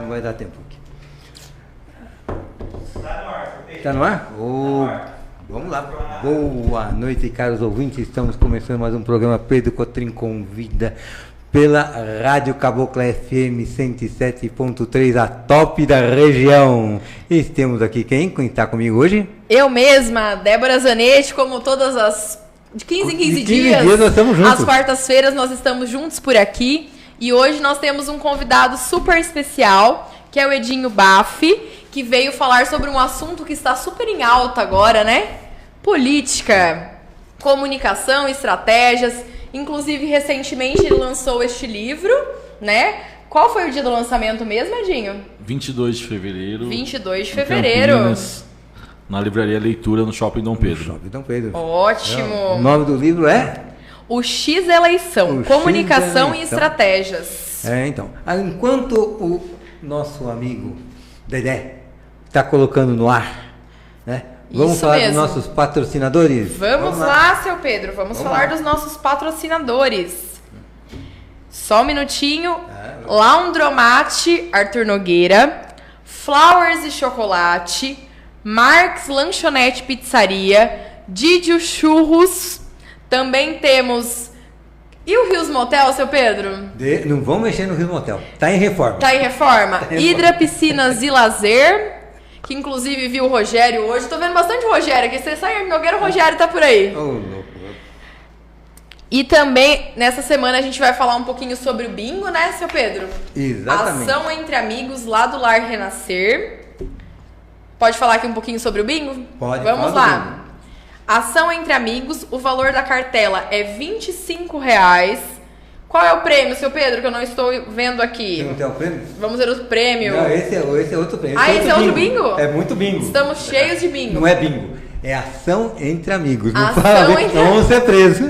Não vai dar tempo aqui. Está no ar. Está no ar? Vamos lá. Boa noite, caros ouvintes. Estamos começando mais um programa Pedro Cotrim Convida pela Rádio Cabocla FM 107.3, a top da região. E temos aqui quem está comigo hoje? Eu mesma, Débora Zanetti, como todas as... De 15 em 15 dias, nós estamos juntos. Às quartas-feiras nós estamos juntos por aqui. E hoje nós temos um convidado super especial, que é o Edinho Baff, que veio falar sobre um assunto que está super em alta agora, né? Política, comunicação, estratégias. Inclusive, recentemente ele lançou este livro, né? Qual foi o dia do lançamento mesmo, Edinho? 22 de fevereiro. 22 de fevereiro. Campinas, na Livraria Leitura, no Shopping Dom Pedro. Shopping Dom Pedro. Ótimo. O nome do livro é? O X Eleição, Comunicação X Eleição. e Estratégias. Então, enquanto o nosso amigo Dedé está colocando no ar, né? Vamos Isso falar mesmo. dos nossos patrocinadores? Vamos lá, seu Pedro, vamos falar dos nossos patrocinadores. Só um minutinho. Laundromate Arthur Nogueira, Flowers e Chocolate, Marx Lanchonete Pizzaria, Didio Churros, também temos... E o Rios Motel, seu Pedro? Não vamos mexer no Rio Motel. Tá em reforma. Tá em reforma. Hidra Piscinas e Lazer, que inclusive viu o Rogério hoje. Tô vendo bastante Rogério aqui. Você sai Nogueira, o Rogério tá por aí. Louco. E também, nessa semana, a gente vai falar um pouquinho sobre o bingo, né, seu Pedro? Exatamente. Ação entre amigos lá do Lar Renascer. Pode falar aqui um pouquinho sobre o bingo? Pode. Vamos lá. Ação entre amigos, o valor da cartela é R$25. Qual é o prêmio, seu Pedro, que eu não estou vendo aqui? Você não tem o prêmio? Vamos ver o prêmio. Não, esse é outro prêmio. Esse é outro bingo? É muito bingo. Estamos cheios de bingo. Não é bingo. É ação entre amigos. Não Ação fala, entre- vamos ser presos.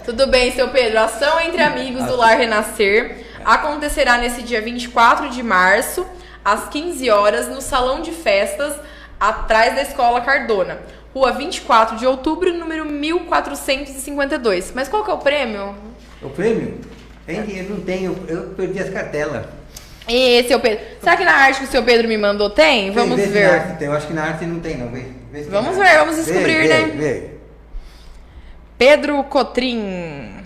Tudo bem, seu Pedro. Ação entre amigos do Lar Renascer acontecerá nesse dia 24 de março, às 15 horas, no Salão de Festas, atrás da Escola Cardona. Rua 24 de outubro, número 1452. Mas qual que é o prêmio? O prêmio? Tem dinheiro, não tem. Eu perdi as cartelas. E seu Pedro, será que na arte que o seu Pedro me mandou tem? Vamos Vê se ver. na arte tem. Eu acho que na arte não tem, não. Vê se Vamos tem. ver, vamos descobrir, né? Vê. Pedro Cotrim.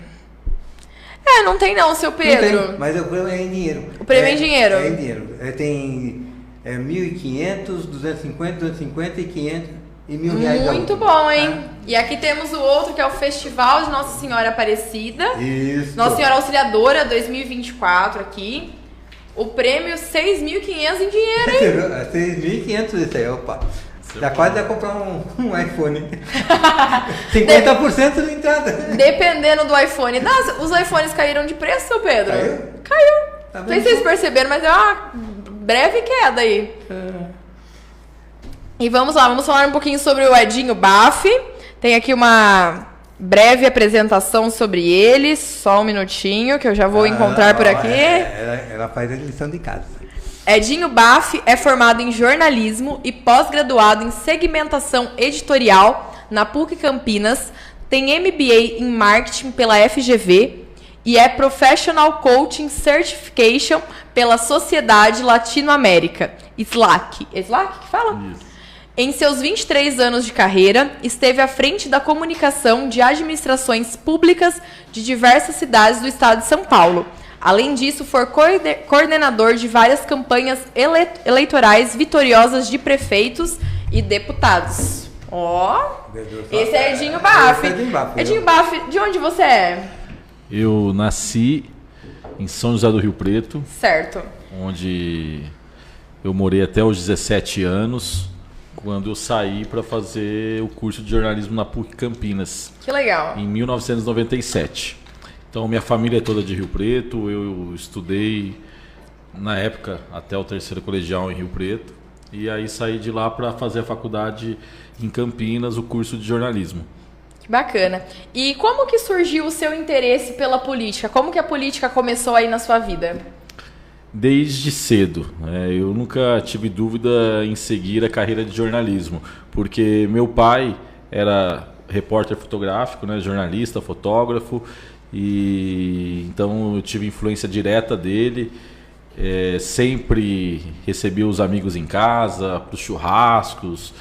Não tem não, seu Não Pedro. tem, mas o prêmio é em dinheiro. O prêmio é em dinheiro? É em dinheiro. Tem 1.500, 250, 250 e 500 e R$1.000. Muito bom, hein? E aqui temos o outro, que é o Festival de Nossa Senhora Aparecida. Isso. Nossa Senhora Auxiliadora 2024 aqui. O prêmio 6.500 em dinheiro, hein? 6.500 esse aí, opa. Dá quase a comprar um iPhone. 50% de entrada. Dependendo do iPhone. Os iPhones caíram de preço, seu Pedro? Caiu? Tá Não sei se vocês perceberam, mas é uma breve queda aí. E vamos lá, vamos falar um pouquinho sobre o Edinho Baff. Tem aqui uma breve apresentação sobre ele. Só um minutinho, que eu já vou encontrar por aqui. Ela faz a lição de casa. Edinho Baff é formado em jornalismo e pós-graduado em segmentação editorial na PUC Campinas, tem MBA em marketing pela FGV e é Professional Coaching Certification pela Sociedade Latino-América, SLAC. SLAC que fala? Isso. Em seus 23 anos de carreira, esteve à frente da comunicação de administrações públicas de diversas cidades do estado de São Paulo. Além disso, foi coordenador de várias campanhas eleitorais vitoriosas de prefeitos e deputados. Esse é Edinho Baff. Edinho Baff, de onde você é? Eu nasci em São José do Rio Preto, Certo. onde eu morei até os 17 anos, quando eu saí para fazer o curso de jornalismo na PUC Campinas, Que legal. em 1997. Então, minha família é toda de Rio Preto. Eu estudei, na época, até o terceiro colegial em Rio Preto. E aí saí de lá para fazer a faculdade em Campinas, o curso de jornalismo. Que bacana. E como que surgiu o seu interesse pela política? Como que a política começou aí na sua vida? Desde cedo, né? Eu nunca tive dúvida em seguir a carreira de jornalismo, porque meu pai era repórter fotográfico, né? Jornalista, fotógrafo, e então eu tive influência direta dele. Sempre recebi os amigos em casa, para os churrascos,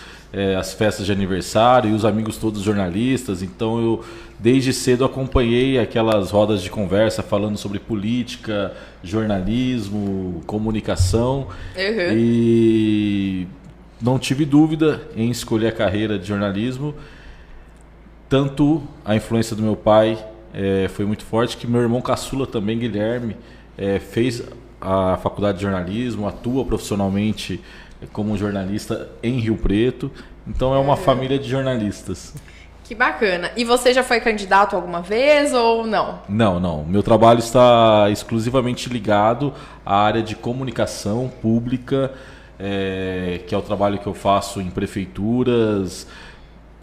as festas de aniversário, e os amigos todos jornalistas. Então eu desde cedo acompanhei aquelas rodas de conversa falando sobre política, jornalismo, comunicação. E não tive dúvida em escolher a carreira de jornalismo. Tanto a influência do meu pai foi muito forte, que meu irmão caçula também, Guilherme, fez a faculdade de jornalismo, atua profissionalmente como jornalista em Rio Preto. Então é uma família de jornalistas. Que bacana. E você já foi candidato alguma vez ou não? Não. Meu trabalho está exclusivamente ligado à área de comunicação pública, que é o trabalho que eu faço em prefeituras,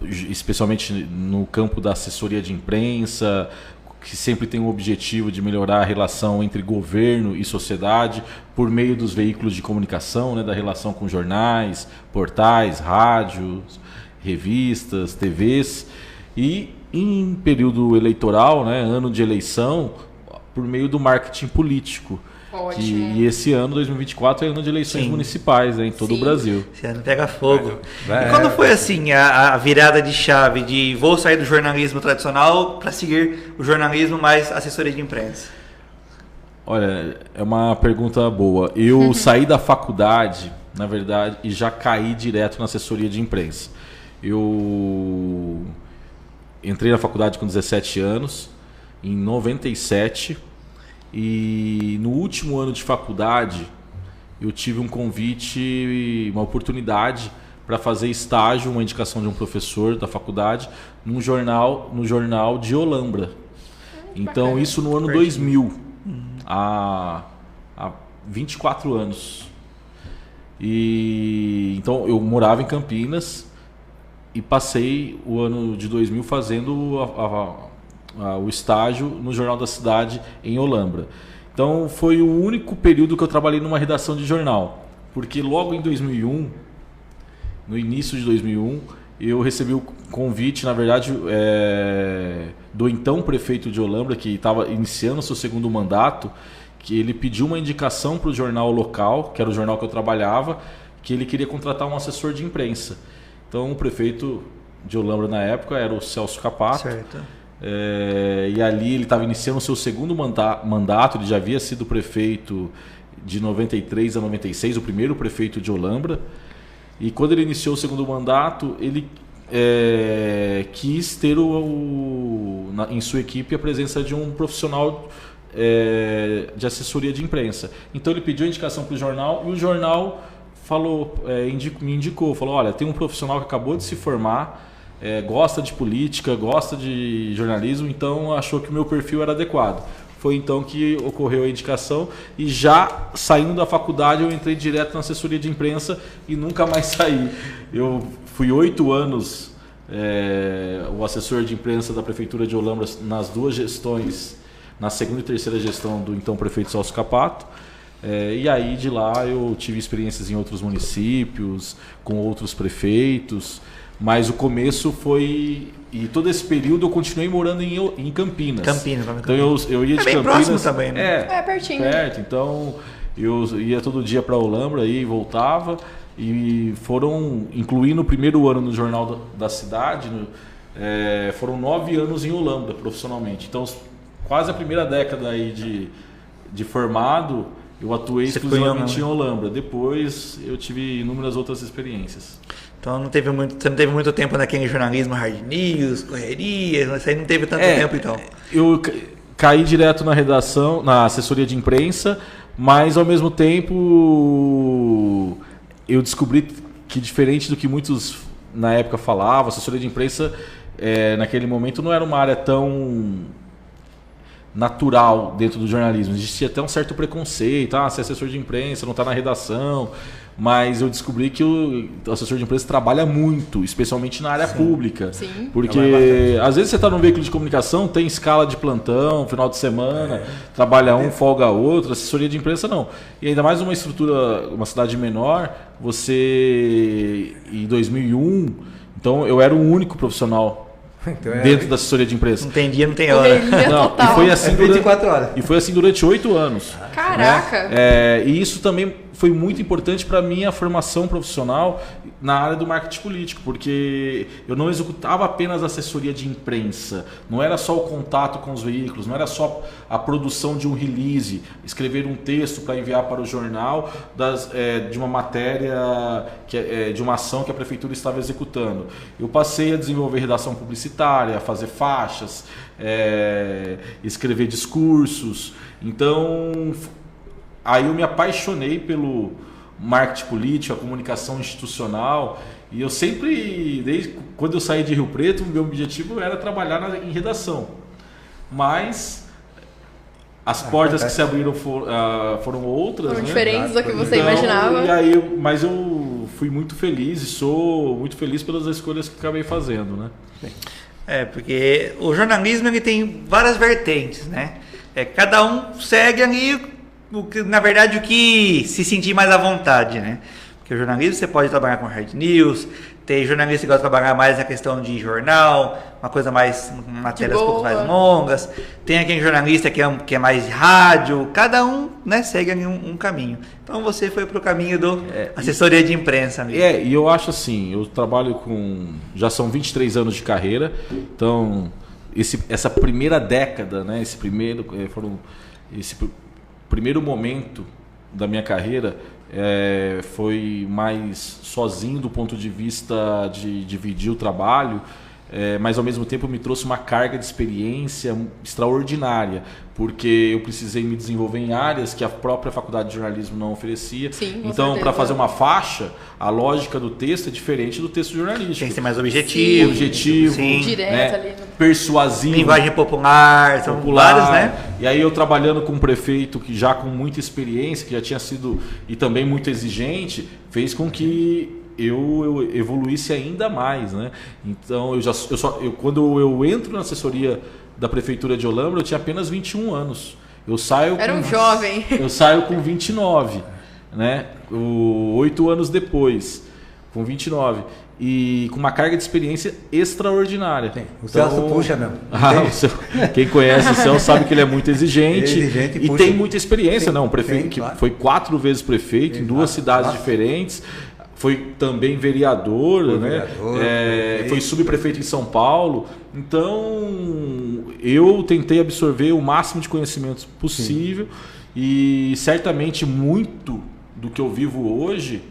especialmente no campo da assessoria de imprensa, que sempre tem o objetivo de melhorar a relação entre governo e sociedade por meio dos veículos de comunicação, né, da relação com jornais, portais, rádios, revistas, TVs, e em período eleitoral, né, ano de eleição, por meio do marketing político. E esse ano, 2024, é ano de eleições municipais, né, em todo o Brasil. Esse ano pega fogo. E quando foi assim a virada de chave de vou sair do jornalismo tradicional para seguir o jornalismo mais assessoria de imprensa? Olha, é uma pergunta boa. Eu saí da faculdade, na verdade, e já caí direto na assessoria de imprensa. Eu entrei na faculdade com 17 anos, em 97, e no último ano de faculdade eu tive um convite, uma oportunidade para fazer estágio, uma indicação de um professor da faculdade, no jornal de Olambra. Então bacana. Isso no ano 2000, há 24 anos. E então eu morava em Campinas e passei o ano de 2000 fazendo o estágio no Jornal da Cidade em Olambra. Então foi o único período que eu trabalhei numa redação de jornal, porque logo em 2001, no início de 2001, eu recebi o convite, na verdade, do então prefeito de Olambra, que estava iniciando seu segundo mandato, que ele pediu uma indicação para o jornal local, que era o jornal que eu trabalhava, que ele queria contratar um assessor de imprensa. Então o prefeito de Olambra na época era o Celso Capato. Certo. E ali ele estava iniciando o seu segundo mandato, ele já havia sido prefeito de 93 a 96, o primeiro prefeito de Olambra. E quando ele iniciou o segundo mandato, ele quis ter em sua equipe a presença de um profissional de assessoria de imprensa. Então ele pediu a indicação para o jornal e o jornal me indicou, falou: olha, tem um profissional que acabou de se formar, gosta de política, gosta de jornalismo, então achou que o meu perfil era adequado. Foi então que ocorreu a indicação e já saindo da faculdade eu entrei direto na assessoria de imprensa e nunca mais saí. Eu fui 8 anos o assessor de imprensa da Prefeitura de Olambra nas duas gestões, na segunda e terceira gestão do então prefeito Celso Capato. E aí de lá eu tive experiências em outros municípios, com outros prefeitos, mas o começo foi... E todo esse período eu continuei morando em Campinas. Então eu ia de bem Campinas. Próximo também, né? Pertinho. Perto, então eu ia todo dia para Olambra e voltava. E foram, incluindo o primeiro ano no Jornal da Cidade, foram 9 anos em Olambra profissionalmente. Então quase a primeira década aí de formado, eu atuei exclusivamente em Olambra. Depois eu tive inúmeras outras experiências. Então você não teve muito tempo naquele jornalismo hard news, correrias, isso aí não teve tanto tempo então. Eu caí direto na redação, na assessoria de imprensa, mas ao mesmo tempo eu descobri que, diferente do que muitos na época falavam, a assessoria de imprensa naquele momento não era uma área tão natural dentro do jornalismo. Existia até um certo preconceito, ser assessor de imprensa, não está na redação. Mas eu descobri que o assessor de imprensa trabalha muito, especialmente na área pública. Sim. Porque às vezes você está num veículo de comunicação, tem escala de plantão, final de semana, trabalha um, folga outro. Assessoria de imprensa não. E ainda mais uma estrutura, uma cidade menor, você em 2001, então eu era o único profissional Então dentro da assessoria de imprensa. Não tem dia, não tem hora. Não, Total. e foi assim 24 horas. E foi assim durante 8 anos. Caraca! Né? E isso também foi muito importante para a minha formação profissional na área do marketing político, porque eu não executava apenas assessoria de imprensa, não era só o contato com os veículos, não era só a produção de um release, escrever um texto para enviar para o jornal de uma matéria, de uma ação que a prefeitura estava executando. Eu passei a desenvolver redação publicitária, a fazer faixas, escrever discursos. Então, aí eu me apaixonei pelo marketing político, a comunicação institucional, e eu sempre, desde quando eu saí de Rio Preto, o meu objetivo era trabalhar em redação. Mas as portas que se abriram foram outras, Foram né? diferentes do que você imaginava. E aí, mas eu fui muito feliz e sou muito feliz pelas escolhas que acabei fazendo, né? Porque o jornalismo ele tem várias vertentes, né? Cada um segue ali na verdade, o que se sentir mais à vontade, né? Porque o jornalismo você pode trabalhar com hard news, tem jornalista que gosta de trabalhar mais na questão de jornal, uma coisa mais, matérias um pouco mais longas. Tem aquele jornalista que é mais rádio, cada um, né, segue um caminho. Então você foi para o caminho do assessoria de imprensa. E eu acho assim, eu trabalho já são 23 anos de carreira, então essa primeira década, né, esse primeiro momento da minha carreira foi mais sozinho do ponto de vista de dividir o trabalho, mas ao mesmo tempo me trouxe uma carga de experiência extraordinária, porque eu precisei me desenvolver em áreas que a própria faculdade de jornalismo não oferecia. Sim, então, para fazer uma faixa, a lógica do texto é diferente do texto jornalístico. Tem que ser mais objetivo. Sim. Direto ali. Persuasivo. Linguagem popular, são vários, né? E aí eu trabalhando com um prefeito que já com muita experiência, que já tinha sido e também muito exigente, fez com que eu evoluísse ainda mais, né? Então quando eu entro na assessoria da prefeitura de Olambra, eu tinha apenas 21 anos. Era um jovem. Eu saio com 29, né? 8 anos depois, com 29. E com uma carga de experiência extraordinária. Sim, o Celso puxa mesmo. Quem conhece o Celso sabe que ele é muito exigente e puxa. Tem muita experiência. Sim, não, um prefeito que foi 4 vezes prefeito em 2 cidades diferentes. Foi também vereador, né? Foi subprefeito em São Paulo. Então, eu tentei absorver o máximo de conhecimentos possível. E certamente muito do que eu vivo hoje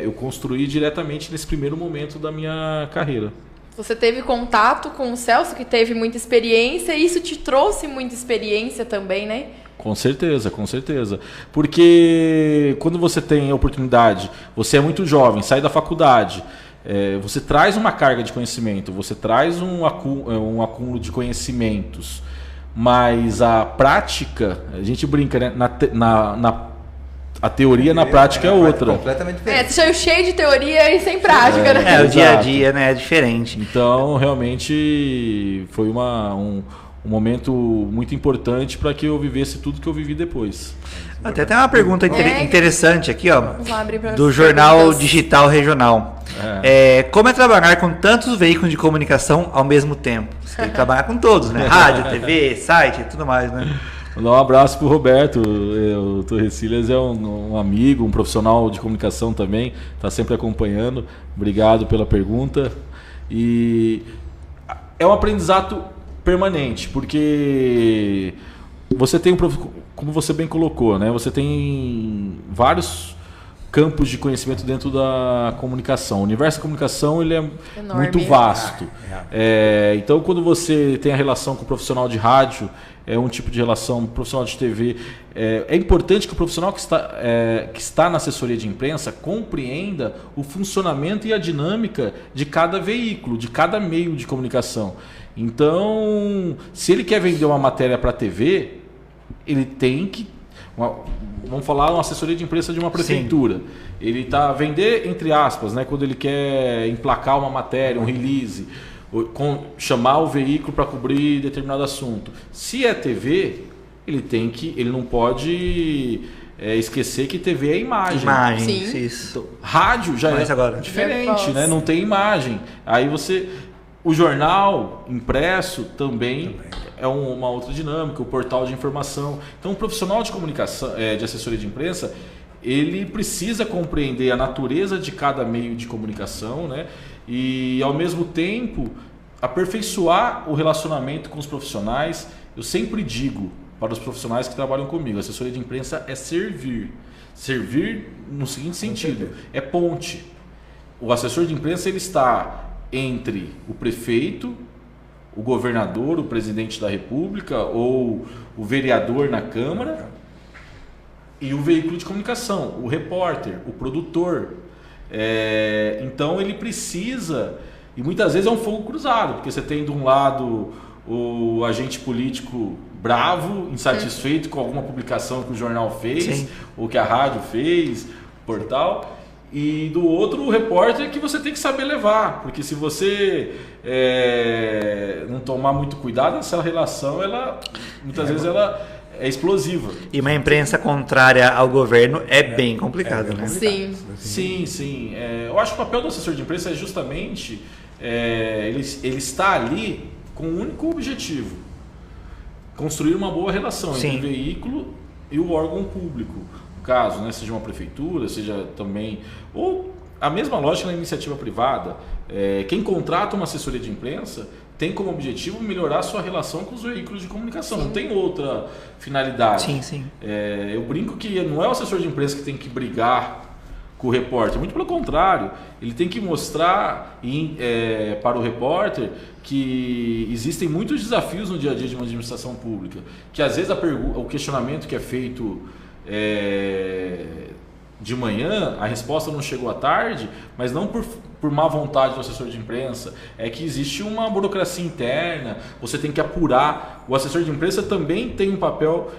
eu construí diretamente nesse primeiro momento da minha carreira. Você teve contato com o Celso, que teve muita experiência, e isso te trouxe muita experiência também, né? Com certeza, com certeza. Porque quando você tem a oportunidade, você é muito jovem, sai da faculdade, você traz uma carga de conhecimento, você traz um acúmulo de conhecimentos, mas a prática, a gente brinca, né? A teoria na prática é outra. Completamente diferente. Você saiu cheio de teoria e sem prática, né? O dia a dia, né? É diferente. Então, realmente, foi um momento muito importante para que eu vivesse tudo que eu vivi depois. Até tem uma pergunta interessante aqui, ó, Vamos lá abrir do Jornal Digital Regional. Como é trabalhar com tantos veículos de comunicação ao mesmo tempo? Você tem que trabalhar com todos, né? Rádio, TV, site e tudo mais, né? Mandar um abraço pro Roberto. O Torrecilhas é um amigo, um profissional de comunicação também, está sempre acompanhando. Obrigado pela pergunta. E é um aprendizado permanente, porque você tem, como você bem colocou, né? Você tem vários campos de conhecimento dentro da comunicação. O universo da comunicação ele é enorme, muito vasto. Então, quando você tem a relação com o profissional de rádio, é um tipo de relação, profissional de TV. É importante que o profissional que está na assessoria de imprensa compreenda o funcionamento e a dinâmica de cada veículo, de cada meio de comunicação. Então, se ele quer vender uma matéria para a TV, ele tem que... Vamos falar uma assessoria de imprensa de uma prefeitura. Sim. Ele está vender, entre aspas, né, quando ele quer emplacar uma matéria, um release, chamar o veículo para cobrir determinado assunto. Se é TV, ele não pode esquecer que TV é imagem. Imagem, sim. Isso. Rádio já é diferente, né? Não tem imagem. Aí O jornal impresso também é uma outra dinâmica, o portal de informação. Então, o profissional de comunicação, de assessoria de imprensa, ele precisa compreender a natureza de cada meio de comunicação, né? E, ao mesmo tempo, aperfeiçoar o relacionamento com os profissionais. Eu sempre digo para os profissionais que trabalham comigo, a assessoria de imprensa é servir. Servir no seguinte sentido, é ponte. O assessor de imprensa ele está entre o prefeito, o governador, o presidente da República ou o vereador na Câmara e o veículo de comunicação, o repórter, o produtor. Então ele precisa, e muitas vezes é um fogo cruzado, porque você tem de um lado o agente político bravo, insatisfeito com alguma publicação que o jornal fez, Sim. ou que a rádio fez, o portal, e do outro o repórter que você tem que saber levar, porque se você não tomar muito cuidado, essa relação, muitas vezes ela é explosiva. E uma imprensa contrária ao governo é bem complicado, né? Sim. Eu acho que o papel do assessor de imprensa é justamente ele está ali com um único objetivo: construir uma boa relação entre o veículo e o órgão público. No caso, né, seja uma prefeitura, seja também... Ou a mesma lógica na iniciativa privada. Quem contrata uma assessoria de imprensa tem como objetivo melhorar a sua relação com os veículos de comunicação. Sim. Não tem outra finalidade. Sim. Eu brinco que não é o assessor de imprensa que tem que brigar com o repórter. Muito pelo contrário, ele tem que mostrar para o repórter que existem muitos desafios no dia a dia de uma administração pública, que às vezes o questionamento que é feito de manhã, a resposta não chegou à tarde, mas não por má vontade do assessor de imprensa, é que existe uma burocracia interna, você tem que apurar. O assessor de imprensa também tem um papel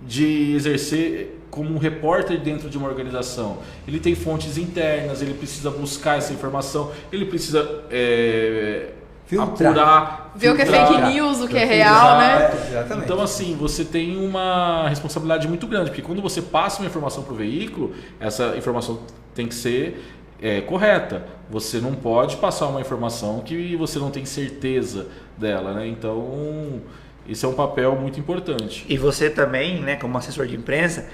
de exercer como um repórter dentro de uma organização. Ele tem fontes internas, ele precisa buscar essa informação, ele precisa apurar, ver o que é fake news, o que é real, né? Exatamente. Então, assim, você tem uma responsabilidade muito grande, porque quando você passa uma informação para o veículo, essa informação tem que ser correta. Você não pode passar uma informação que você não tem certeza dela, né? Então, esse é um papel muito importante. E você também, né, como assessor de imprensa,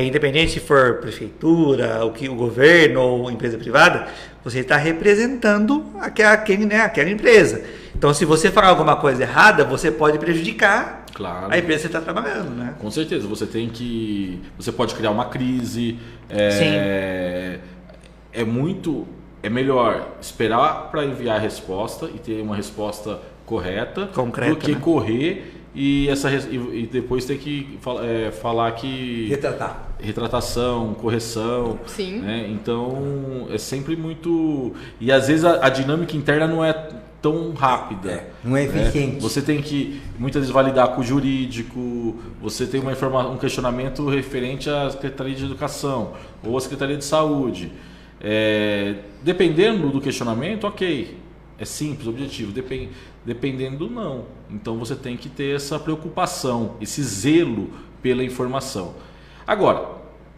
independente se for prefeitura, o governo ou empresa privada, você está representando aquela empresa. Então, se você falar alguma coisa errada, você pode prejudicar a empresa que você está trabalhando, né? Com certeza. Você pode criar uma crise. Sim. É melhor esperar para enviar a resposta e ter uma resposta correta, concreta, do que correr e depois ter que falar que... Retratação, correção. Sim. Né? Então, é sempre muito... E às vezes a dinâmica interna não é tão rápida. Não é eficiente. Né? Você tem que, muitas vezes, validar com o jurídico, você tem um questionamento referente à Secretaria de Educação ou à Secretaria de Saúde. Dependendo do questionamento, ok. É simples, objetivo. Dependendo, não. Então você tem que ter essa preocupação, esse zelo pela informação. Agora,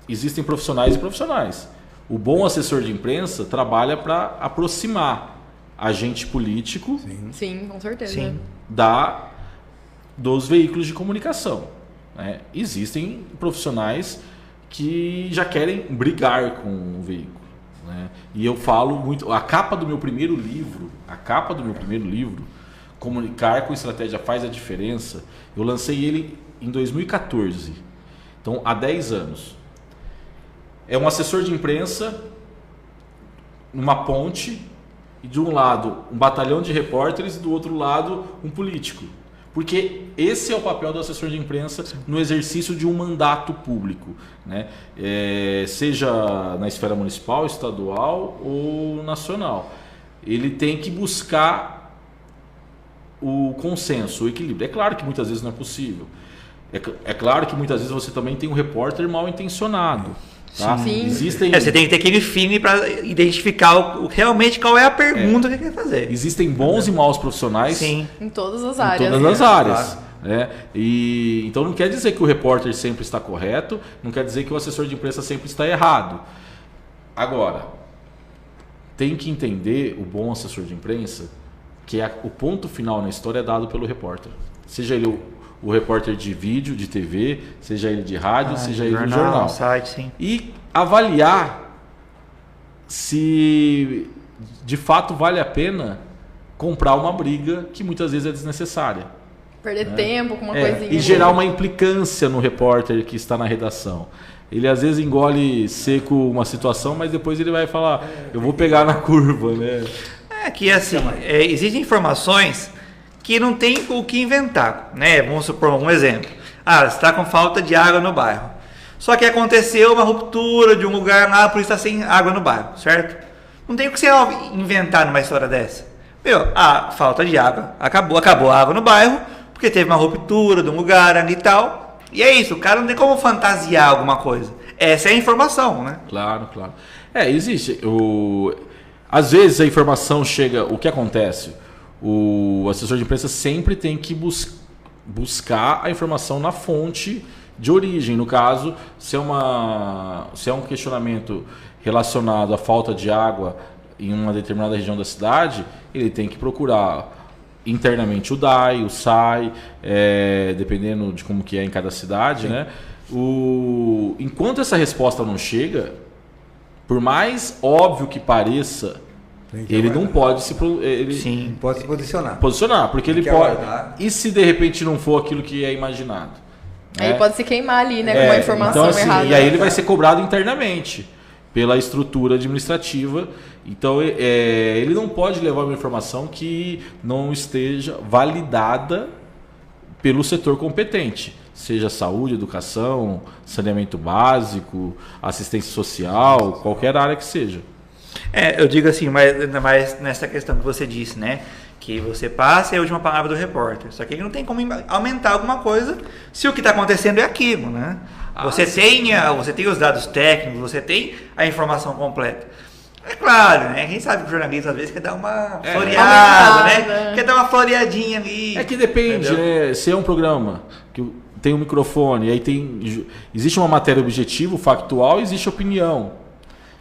existem profissionais e profissionais. O bom assessor de imprensa trabalha para aproximar agente político Sim, com certeza. Dos veículos de comunicação. Né? Existem profissionais que já querem brigar com o veículo. Né? E eu falo muito, a capa do meu primeiro livro, Comunicar com Estratégia Faz a Diferença, eu lancei ele em 2014, então há 10 anos. É um assessor de imprensa numa ponte, e de um lado um batalhão de repórteres e do outro lado um político. Porque esse é o papel do assessor de imprensa no exercício de um mandato público, né? Seja na esfera municipal, estadual ou nacional. Ele tem que buscar o consenso, o equilíbrio. É claro que muitas vezes não é possível. É claro que muitas vezes você também tem um repórter mal intencionado. Tá? Sim. Você tem que ter aquele feeling para identificar realmente qual é a pergunta que ele quer fazer. Existem bons e maus profissionais. Sim. Em todas as áreas. Em todas as áreas. Né? Então não quer dizer que o repórter sempre está correto, não quer dizer que o assessor de imprensa sempre está errado. Agora, tem que entender o bom assessor de imprensa que o ponto final na história é dado pelo repórter. Seja ele o repórter de vídeo, de TV, seja ele de rádio, seja ele do jornal. Site, sim. E avaliar se de fato vale a pena comprar uma briga que muitas vezes é desnecessária. Perder tempo com uma coisinha. E gerar uma implicância no repórter que está na redação. Ele às vezes engole seco uma situação, mas depois ele vai falar, eu vou pegar na curva, né? É que assim, existem informações que não tem o que inventar, né? Vamos supor um exemplo. Você está com falta de água no bairro. Só que aconteceu uma ruptura de um lugar lá, por isso está sem água no bairro, certo? Não tem o que você inventar numa história dessa. A falta de água, acabou a água no bairro, porque teve uma ruptura de um lugar ali e tal. E é isso, o cara não tem como fantasiar alguma coisa. Essa é a informação, né? Claro. Existe. Às vezes a informação chega... O que acontece? O assessor de imprensa sempre tem que buscar a informação na fonte de origem. No caso, se é um questionamento relacionado à falta de água em uma determinada região da cidade, ele tem que procurar internamente o DAI, o SAI, dependendo de como que é em cada cidade, né? Enquanto essa resposta não chega, por mais óbvio que pareça, ele não pode pode se posicionar. Porque ele pode. E se de repente não for aquilo que é imaginado? Aí pode se queimar ali, né? Com uma informação então, assim, errada. E aí ele vai ser cobrado internamente pela estrutura administrativa. Então ele não pode levar uma informação que não esteja validada pelo setor competente, seja saúde, educação, saneamento básico, assistência social, qualquer área que seja. Eu digo assim, mas ainda mais nessa questão que você disse, né? Que você passa e é a última palavra do repórter. Só que não tem como aumentar alguma coisa se o que está acontecendo é aquilo, né? Você tem os dados técnicos, você tem a informação completa. É claro, né? Quem sabe que o jornalista às vezes quer dar uma floreada, né? Quer dar uma floreadinha ali. É que depende, né? Se é um programa que tem um microfone, e aí existe uma matéria objetiva, factual, e existe opinião.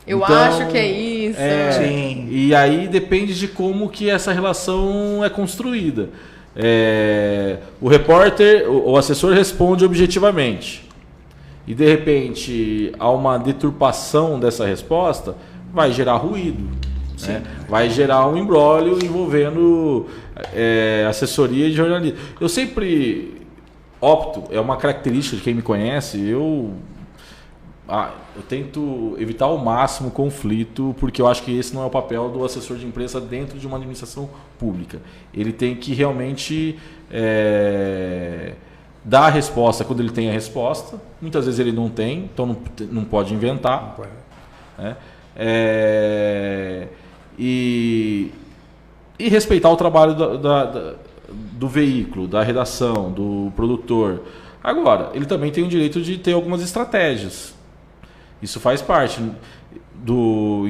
Eu acho que é isso. Sim. E aí depende de como que essa relação é construída. O repórter, o assessor responde objetivamente. E de repente há uma deturpação dessa resposta, vai gerar ruído. Né? Vai gerar um imbróglio envolvendo assessoria e jornalismo. Eu sempre opto, é uma característica de quem me conhece, eu tento evitar ao máximo o conflito, porque eu acho que esse não é o papel do assessor de imprensa dentro de uma administração pública. Ele tem que realmente dar a resposta quando ele tem a resposta. Muitas vezes ele não tem, então não pode inventar. Não pode. Né? E respeitar o trabalho do veículo, da redação, do produtor. Agora, ele também tem o direito de ter algumas estratégias. Isso faz parte do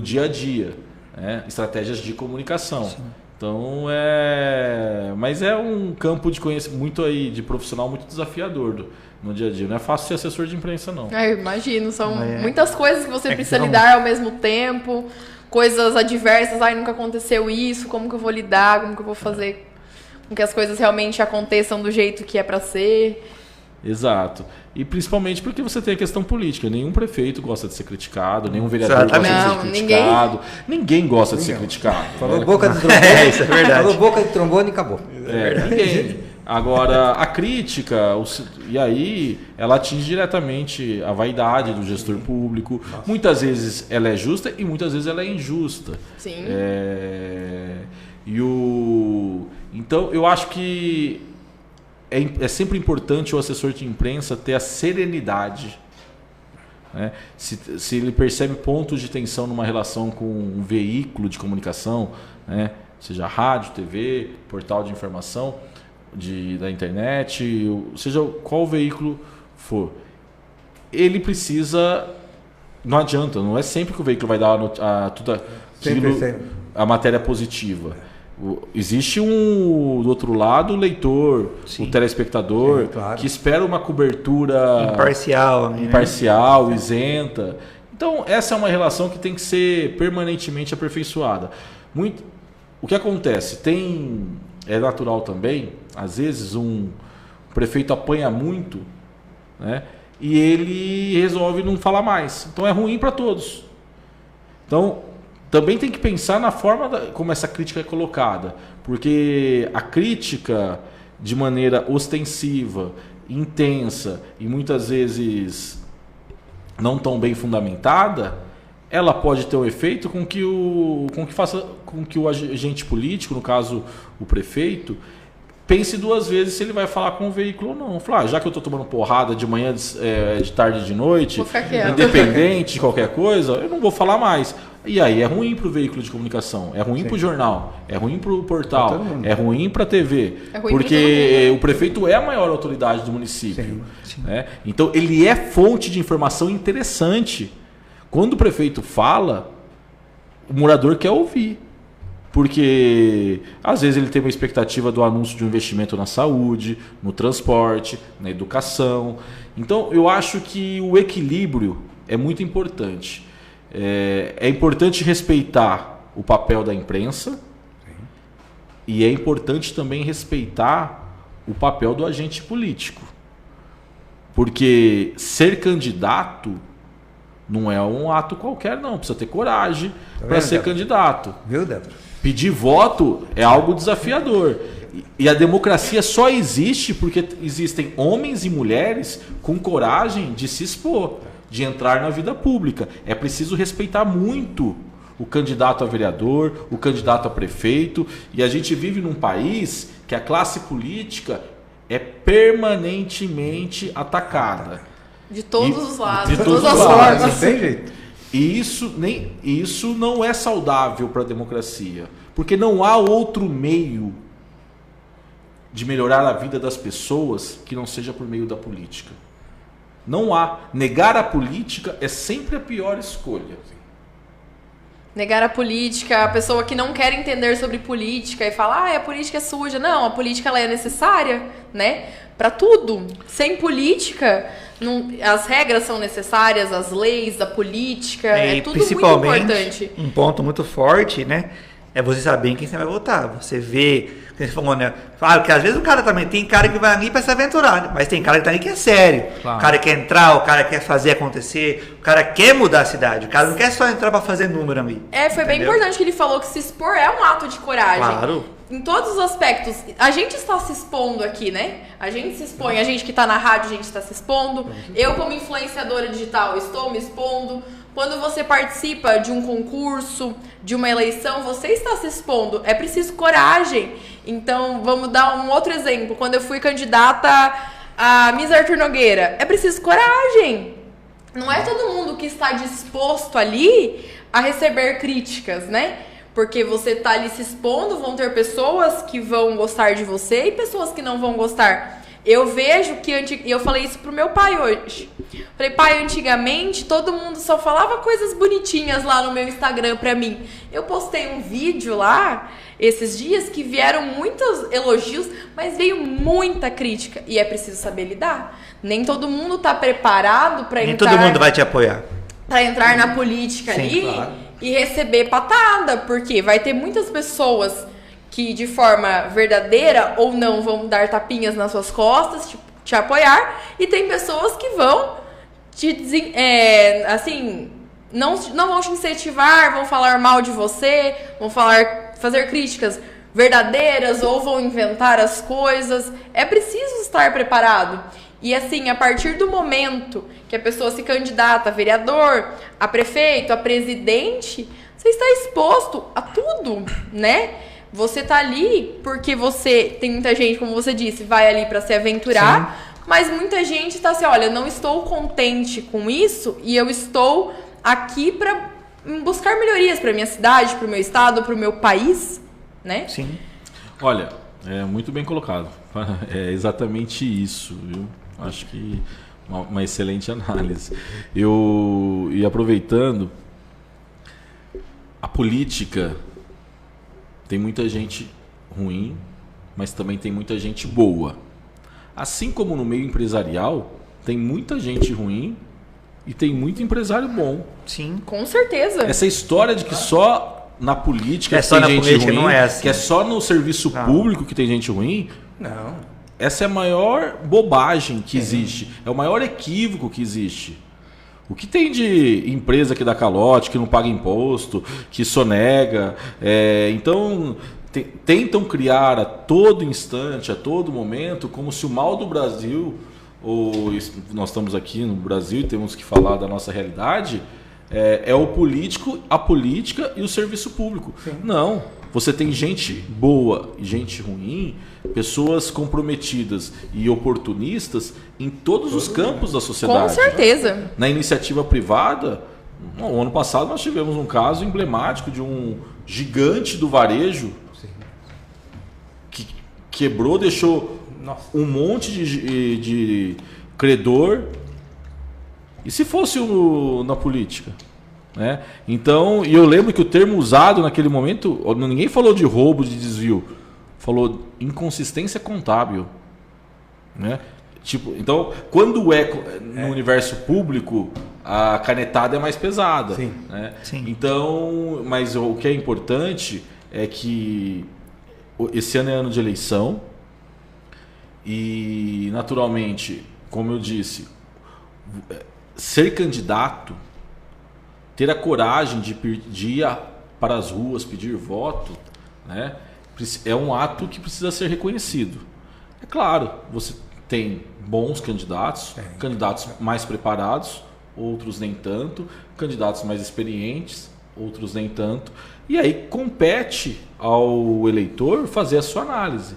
dia a dia, né? Estratégias de comunicação. Sim. Então mas é um campo de conhecimento muito aí, de profissional muito desafiador no dia a dia. Não é fácil ser assessor de imprensa, não. Eu imagino, são muitas coisas que você precisa lidar ao mesmo tempo, coisas adversas, nunca aconteceu isso, como que eu vou lidar, como que eu vou fazer com que as coisas realmente aconteçam do jeito que é para ser. Exato. E principalmente porque você tem a questão política. Nenhum prefeito gosta de ser criticado, nenhum vereador gosta de ser criticado. Ninguém gosta de ser criticado. Falou boca de trombone, isso é verdade. Falou boca de trombone e acabou. Ninguém. Agora, a crítica, e aí, ela atinge diretamente a vaidade do gestor público. Nossa. Muitas vezes ela é justa e muitas vezes ela é injusta. Sim. Então, eu acho que é sempre importante o assessor de imprensa ter a serenidade. Né? Se ele percebe pontos de tensão numa relação com um veículo de comunicação, né? Seja rádio, TV, portal de informação da internet, seja qual veículo for, ele precisa... Não adianta, não é sempre que o veículo vai dar a matéria positiva. Existe do outro lado o leitor, sim, o telespectador, claro, que espera uma cobertura imparcial, isenta. Então essa é uma relação que tem que ser permanentemente aperfeiçoada. o que acontece? É natural também, às vezes o prefeito apanha muito, né? E ele resolve não falar mais. Então é ruim para todos. Então também tem que pensar na forma como essa crítica é colocada, porque a crítica de maneira ostensiva, intensa e muitas vezes não tão bem fundamentada, ela pode ter um efeito com que o agente político, no caso o prefeito, pense duas vezes se ele vai falar com o veículo ou não. Falar, já que eu estou tomando porrada de manhã, de tarde, de noite, independente de qualquer coisa, eu não vou falar mais. E aí é ruim para o veículo de comunicação, é ruim para o jornal, é ruim para o portal, é ruim para a TV, porque o prefeito é a maior autoridade do município. Sim. Né? Então ele é fonte de informação interessante. Quando o prefeito fala, o morador quer ouvir. Porque às vezes ele tem uma expectativa do anúncio de um investimento na saúde, no transporte, na educação. Então eu acho que o equilíbrio é muito importante. É importante respeitar o papel da imprensa. Sim. E é importante também respeitar o papel do agente político. Porque ser candidato não é um ato qualquer, não. Precisa ter coragem para ser candidato. Viu, Débora? Pedir voto é algo desafiador. E a democracia só existe porque existem homens e mulheres com coragem de se expor, de entrar na vida pública. É preciso respeitar muito o candidato a vereador, o candidato a prefeito. E a gente vive num país que a classe política é permanentemente atacada. De todos os lados, de todas as formas. Não tem jeito. E isso não é saudável para a democracia. Porque não há outro meio de melhorar a vida das pessoas que não seja por meio da política. Não há. Negar a política é sempre a pior escolha. Negar a política, a pessoa que não quer entender sobre política e fala, a política é suja. Não, a política ela é necessária, né? Para tudo. Sem política, as regras são necessárias, as leis, a política, é tudo muito importante. Um ponto muito forte, né? É você saber em quem você vai votar. Você vê, você falou, né? Claro que às vezes o cara também tem cara que vai ali para se aventurar, né? Mas tem cara que tá ali que é sério. Claro. O cara quer entrar, o cara quer fazer acontecer, o cara quer mudar a cidade. O cara não quer só entrar para fazer número ali. Foi bem importante que ele falou que se expor é um ato de coragem. Claro. Em todos os aspectos. A gente está se expondo aqui, né? A gente se expõe. A gente que está na rádio, a gente está se expondo. Eu, como influenciadora digital, estou me expondo. Quando você participa de um concurso, de uma eleição, você está se expondo. É preciso coragem. Então, vamos dar um outro exemplo. Quando eu fui candidata a Miss Arthur Nogueira, é preciso coragem. Não é todo mundo que está disposto ali a receber críticas, né? Porque você está ali se expondo, vão ter pessoas que vão gostar de você e pessoas que não vão gostar. Eu vejo que... Eu falei isso pro meu pai hoje. Falei, pai, antigamente todo mundo só falava coisas bonitinhas lá no meu Instagram pra mim. Eu postei um vídeo lá esses dias que vieram muitos elogios, mas veio muita crítica. E é preciso saber lidar. Nem todo mundo tá preparado pra entrar... Nem todo mundo vai te apoiar. Pra entrar na política. Sim, ali, claro. E receber patada. Porque vai ter muitas pessoas que de forma verdadeira ou não vão dar tapinhas nas suas costas, te apoiar, e tem pessoas que vão não vão te incentivar, vão falar mal de você, vão fazer críticas verdadeiras ou vão inventar as coisas. É preciso estar preparado. E assim, a partir do momento que a pessoa se candidata a vereador, a prefeito, a presidente, você está exposto a tudo, né? Você tá ali porque tem muita gente, como você disse, vai ali para se aventurar. Sim. Mas muita gente tá assim, olha, não estou contente com isso e eu estou aqui para buscar melhorias para minha cidade, para o meu estado, para o meu país, né? Sim. Olha, é muito bem colocado. É exatamente isso, viu? Acho que uma excelente análise. E aproveitando, a política... Tem muita gente ruim, mas também tem muita gente boa. Assim como no meio empresarial, tem muita gente ruim e tem muito empresário bom. Sim, com certeza. Essa história de que só na política É que só tem na gente política, ruim, não é assim. que é só no serviço Não. público que tem gente ruim, Não. essa é a maior bobagem que existe. É o maior equívoco que existe. O que tem de empresa que dá calote, que não paga imposto, que sonega. Então, tentam criar a todo instante, a todo momento, como se o mal do Brasil, ou nós estamos aqui no Brasil e temos que falar da nossa realidade, é o político, a política e o serviço público. Sim. Não. Você tem gente boa e gente ruim, pessoas comprometidas e oportunistas em todos os campos da sociedade. Com certeza. Na iniciativa privada, no ano passado nós tivemos um caso emblemático de um gigante do varejo que quebrou, deixou um monte de credor. E se fosse na política? Né? Então, e eu lembro que o termo usado naquele momento, ninguém falou de roubo, de desvio, falou inconsistência contábil, né? Tipo, então, quando no universo público, a canetada é mais pesada. Sim. Né? Sim. Então, mas o que é importante é que esse ano é ano de eleição e, naturalmente, como eu disse, ser candidato, ter a coragem de ir para as ruas pedir voto, né, é um ato que precisa ser reconhecido. É claro, você tem bons candidatos, candidatos mais preparados, outros nem tanto, candidatos mais experientes, outros nem tanto. E aí compete ao eleitor fazer a sua análise.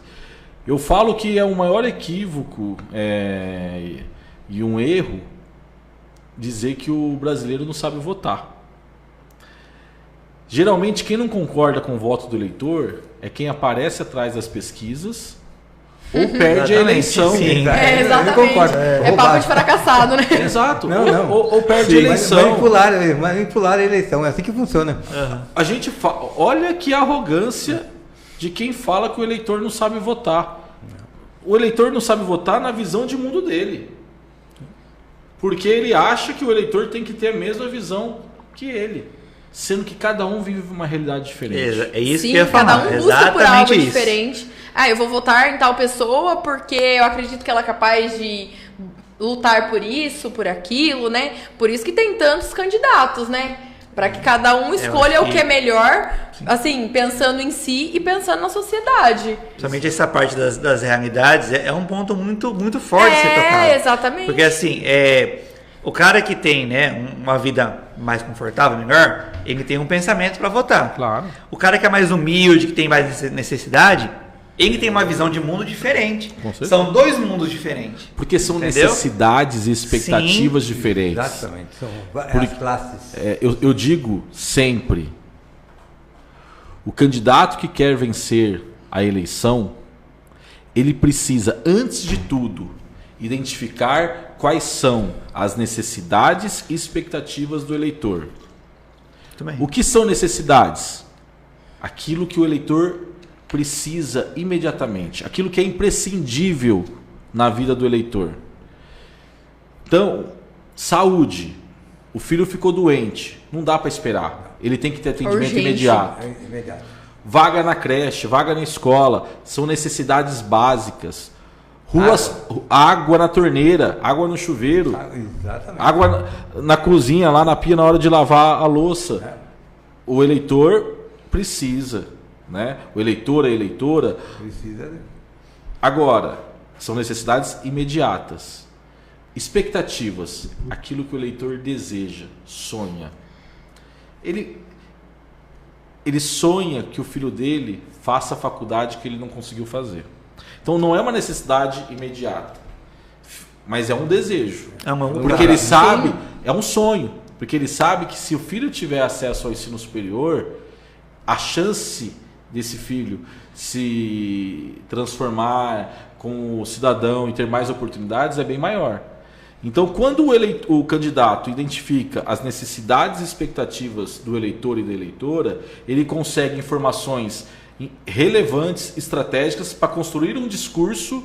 Eu falo que é o maior equívoco e um erro dizer que o brasileiro não sabe votar. Geralmente quem não concorda com o voto do eleitor é quem aparece atrás das pesquisas ou perde a eleição. Sim. Exatamente. Eu concordo. É papo de fracassado, né? Exato. Não. Ou perde a eleição. Manipular a eleição, é assim que funciona. A gente olha que arrogância de quem fala que o eleitor não sabe votar. O eleitor não sabe votar na visão de mundo dele. Porque ele acha que o eleitor tem que ter a mesma visão que ele. Sendo que cada um vive uma realidade diferente. É isso Sim, que eu ia falar. cada um busca por algo Exatamente isso. diferente. Eu vou votar em tal pessoa porque eu acredito que ela é capaz de lutar por isso, por aquilo, né? Por isso que tem tantos candidatos, né? Para que cada um escolha o que é melhor, assim, pensando em si e pensando na sociedade. Principalmente essa parte das realidades é um ponto muito, muito forte de ser tocado. Exatamente. Porque assim, o cara que tem, né, uma vida mais confortável, melhor, ele tem um pensamento para votar. Claro. O cara que é mais humilde, que tem mais necessidade, ele tem uma visão de mundo diferente. Com certeza. São dois mundos diferentes. Porque são Entendeu? necessidades e expectativas Sim, diferentes. Exatamente, são as classes. Eu digo sempre, o candidato que quer vencer a eleição, ele precisa, antes de tudo, identificar quais são as necessidades e expectativas do eleitor. Muito bem. O que são necessidades? Aquilo que o eleitor precisa imediatamente, aquilo que é imprescindível na vida do eleitor. Então, saúde. O filho ficou doente, não dá para esperar. Ele tem que ter atendimento Urgente. imediato. Vaga na creche, vaga na escola, são necessidades básicas. Ruas, água na torneira, água no chuveiro, Exatamente. água na cozinha, lá na pia na hora de lavar a louça. O eleitor precisa, né? O eleitor, a eleitora. Precisa. Agora, são necessidades imediatas. Expectativas, aquilo que o eleitor deseja, sonha. Ele sonha que o filho dele faça a faculdade que ele não conseguiu fazer. Então não é uma necessidade imediata, mas é um desejo. Porque ele sabe, é um sonho, porque ele sabe que se o filho tiver acesso ao ensino superior, a chance desse filho se transformar como cidadão e ter mais oportunidades é bem maior. Então, quando o candidato identifica as necessidades e expectativas do eleitor e da eleitora, ele consegue informações relevantes, estratégicas, para construir um discurso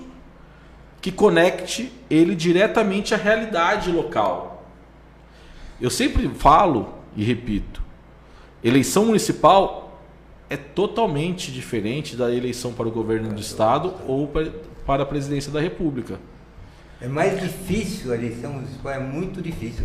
que conecte ele diretamente à realidade local. Eu sempre falo e repito, eleição municipal é totalmente diferente da eleição para o governo do estado ou para a presidência da República. É mais difícil a eleição municipal, é muito difícil.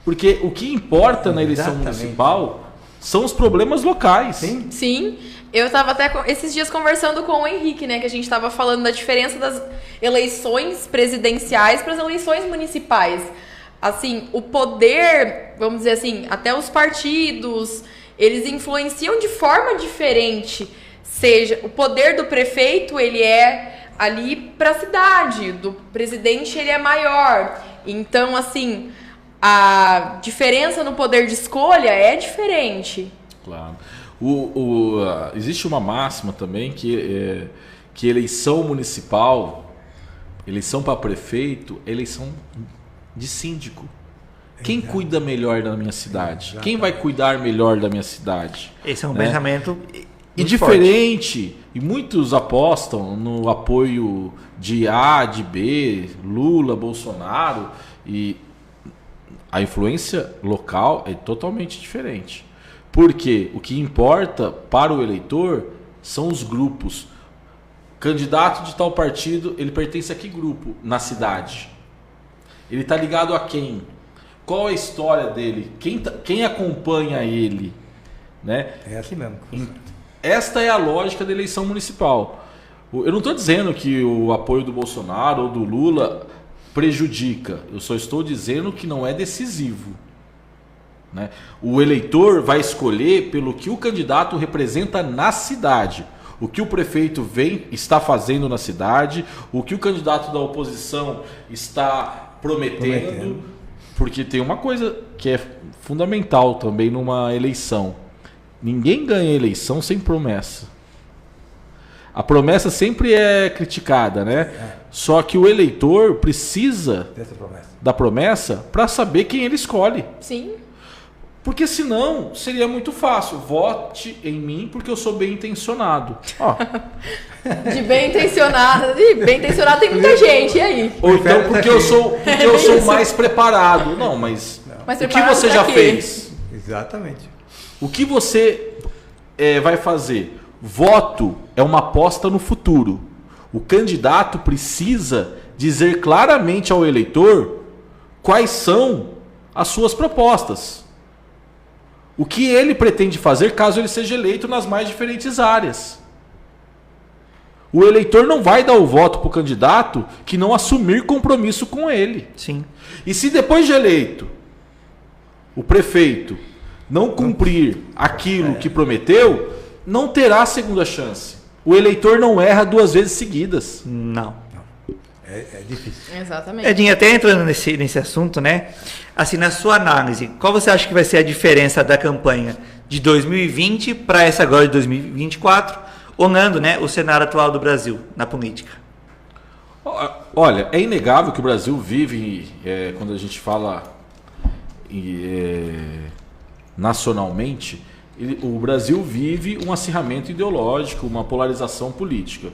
Porque o que importa na eleição Exatamente. municipal são os problemas locais. Sim. Sim, eu estava até esses dias conversando com o Henrique, né, que a gente estava falando da diferença das eleições presidenciais para as eleições municipais. Assim, o poder, vamos dizer assim, até os partidos, eles influenciam de forma diferente. Seja, o poder do prefeito, ele é ali para a cidade, do presidente ele é maior. Então, assim, a diferença no poder de escolha é diferente. Claro. Existe uma máxima também que eleição municipal, eleição para prefeito, eleição de síndico. Quem cuida melhor da minha cidade? Quem vai cuidar melhor da minha cidade? Esse é um pensamento E diferente, e muitos apostam no apoio de A, de B, Lula, Bolsonaro, e a influência local é totalmente diferente. Porque o que importa para o eleitor são os grupos. Candidato de tal partido, ele pertence a que grupo na cidade? Ele está ligado a quem? Qual a história dele? Quem acompanha ele? Né? É assim mesmo. Esta é a lógica da eleição municipal. Eu não estou dizendo que o apoio do Bolsonaro ou do Lula prejudica. Eu só estou dizendo que não é decisivo. Né? O eleitor vai escolher pelo que o candidato representa na cidade. O que o prefeito está fazendo na cidade, o que o candidato da oposição está prometendo. Porque tem uma coisa que é fundamental também numa eleição. Ninguém ganha eleição sem promessa. A promessa sempre é criticada, né? Só que o eleitor precisa da promessa para saber quem ele escolhe. Sim. Porque senão seria muito fácil. Vote em mim porque eu sou bem intencionado. Ó. De bem intencionado. De bem intencionado tem muita gente, e aí? Ou então porque eu sou mais preparado. Não, mas o que você já fez? Exatamente. O que você vai fazer? Voto é uma aposta no futuro. O candidato precisa dizer claramente ao eleitor quais são as suas propostas. O que ele pretende fazer caso ele seja eleito nas mais diferentes áreas. O eleitor não vai dar o voto para o candidato que não assumir compromisso com ele. Sim. E se depois de eleito, o prefeito não cumprir aquilo que prometeu, não terá segunda chance. O eleitor não erra 2 vezes seguidas. Não. É difícil. Exatamente. Edinho, até entrando nesse assunto, né? Assim, na sua análise, qual você acha que vai ser a diferença da campanha de 2020 para essa agora de 2024, olhando, né, o cenário atual do Brasil na política? Olha, é inegável que o Brasil vive, quando a gente fala nacionalmente, o Brasil vive um acirramento ideológico, uma polarização política.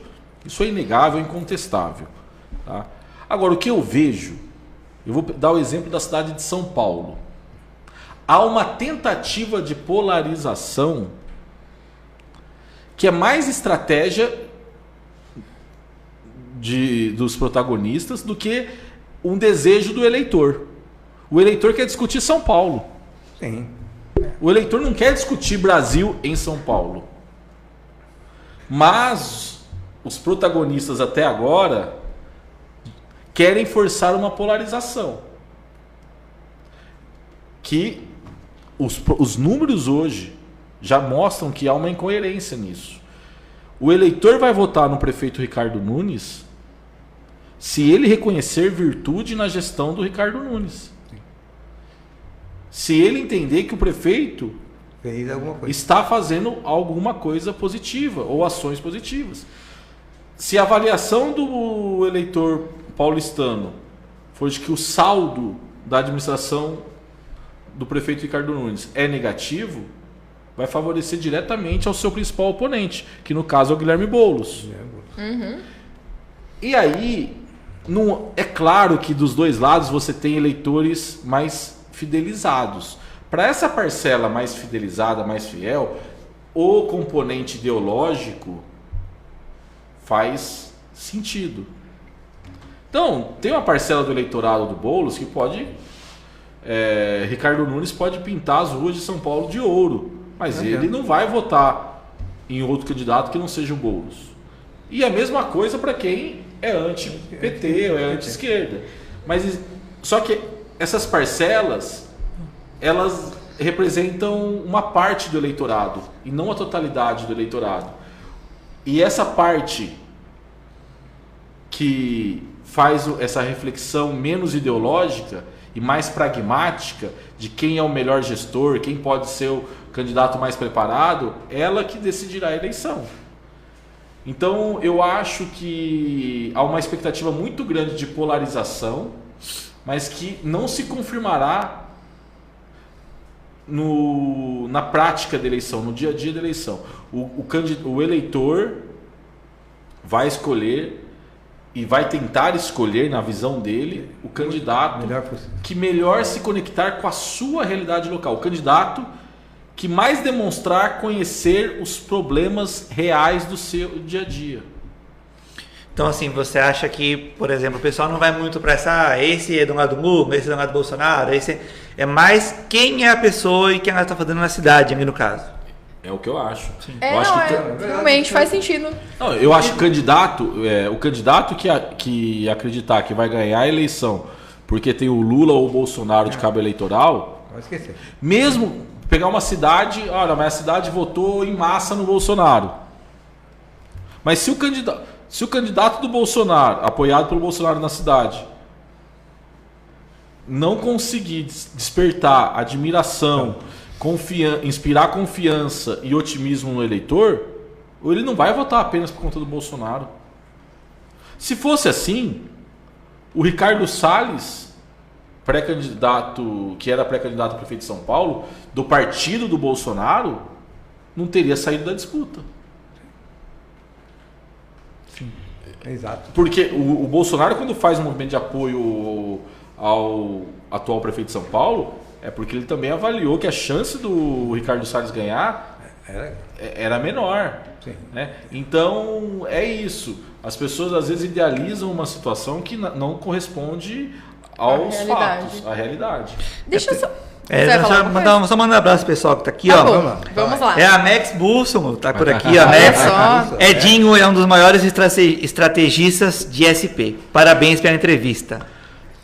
Isso é inegável e incontestável. Tá? Agora, o que eu vejo, eu vou dar o exemplo da cidade de São Paulo. Há uma tentativa de polarização que é mais estratégia dos protagonistas do que um desejo do eleitor. O eleitor quer discutir São Paulo. Sim. O eleitor não quer discutir Brasil em São Paulo. Mas os protagonistas até agora querem forçar uma polarização. Que os números hoje já mostram que há uma incoerência nisso. O eleitor vai votar no prefeito Ricardo Nunes se ele reconhecer virtude na gestão do Ricardo Nunes. Se ele entender que o prefeito Fez alguma coisa. está fazendo alguma coisa positiva ou ações positivas. Se a avaliação do eleitor paulistano for de que o saldo da administração do prefeito Ricardo Nunes é negativo, vai favorecer diretamente ao seu principal oponente, que no caso é o Guilherme Boulos. E aí, é claro que dos dois lados você tem eleitores mais fidelizados. Para essa parcela mais fidelizada, mais fiel, o componente ideológico faz sentido. Então, tem uma parcela do eleitorado do Boulos que pode... Ricardo Nunes pode pintar as ruas de São Paulo de ouro, mas ele não vai votar em outro candidato que não seja o Boulos. E a mesma coisa para quem é anti-PT ou é anti-esquerda. Mas só que essas parcelas, elas representam uma parte do eleitorado e não a totalidade do eleitorado. E essa parte que faz essa reflexão menos ideológica e mais pragmática de quem é o melhor gestor, quem pode ser o candidato mais preparado, ela que decidirá a eleição. Então eu acho que há uma expectativa muito grande de polarização, mas que não se confirmará na prática da eleição, no dia a dia da eleição. O eleitor vai escolher e vai tentar escolher, na visão dele, o candidato que melhor se conectar com a sua realidade local. O candidato que mais demonstrar conhecer os problemas reais do seu dia a dia. Então, assim, você acha que, por exemplo, o pessoal não vai muito para esse é do lado do Lula, esse é do lado do Bolsonaro, esse é mais quem é a pessoa e quem ela está fazendo na cidade, ali no caso. É o que eu acho. Realmente faz sentido. Não, eu acho que o candidato que acreditar que vai ganhar a eleição porque tem o Lula ou o Bolsonaro de cabo eleitoral, Pode esquecer. mesmo pegar uma cidade, olha, mas a cidade votou em massa no Bolsonaro. Mas se o candidato do Bolsonaro, apoiado pelo Bolsonaro na cidade, não conseguir despertar admiração, inspirar confiança e otimismo no eleitor, ele não vai votar apenas por conta do Bolsonaro. Se fosse assim, o Ricardo Salles, pré-candidato, que era pré-candidato a prefeito de São Paulo, do partido do Bolsonaro, não teria saído da disputa. Sim, exato. Porque o Bolsonaro, quando faz um movimento de apoio ao atual prefeito de São Paulo, é porque ele também avaliou que a chance do Ricardo Salles ganhar era menor. Né? Então, é isso. As pessoas às vezes idealizam uma situação que não corresponde aos fatos, à realidade. Deixa eu só... Só mandar um abraço pro pessoal que tá aqui, Tá ó. bom, vamos lá. É a Max Bulson, tá por aqui, ó. Max. Edinho é um dos maiores estrategistas de SP. Parabéns pela entrevista.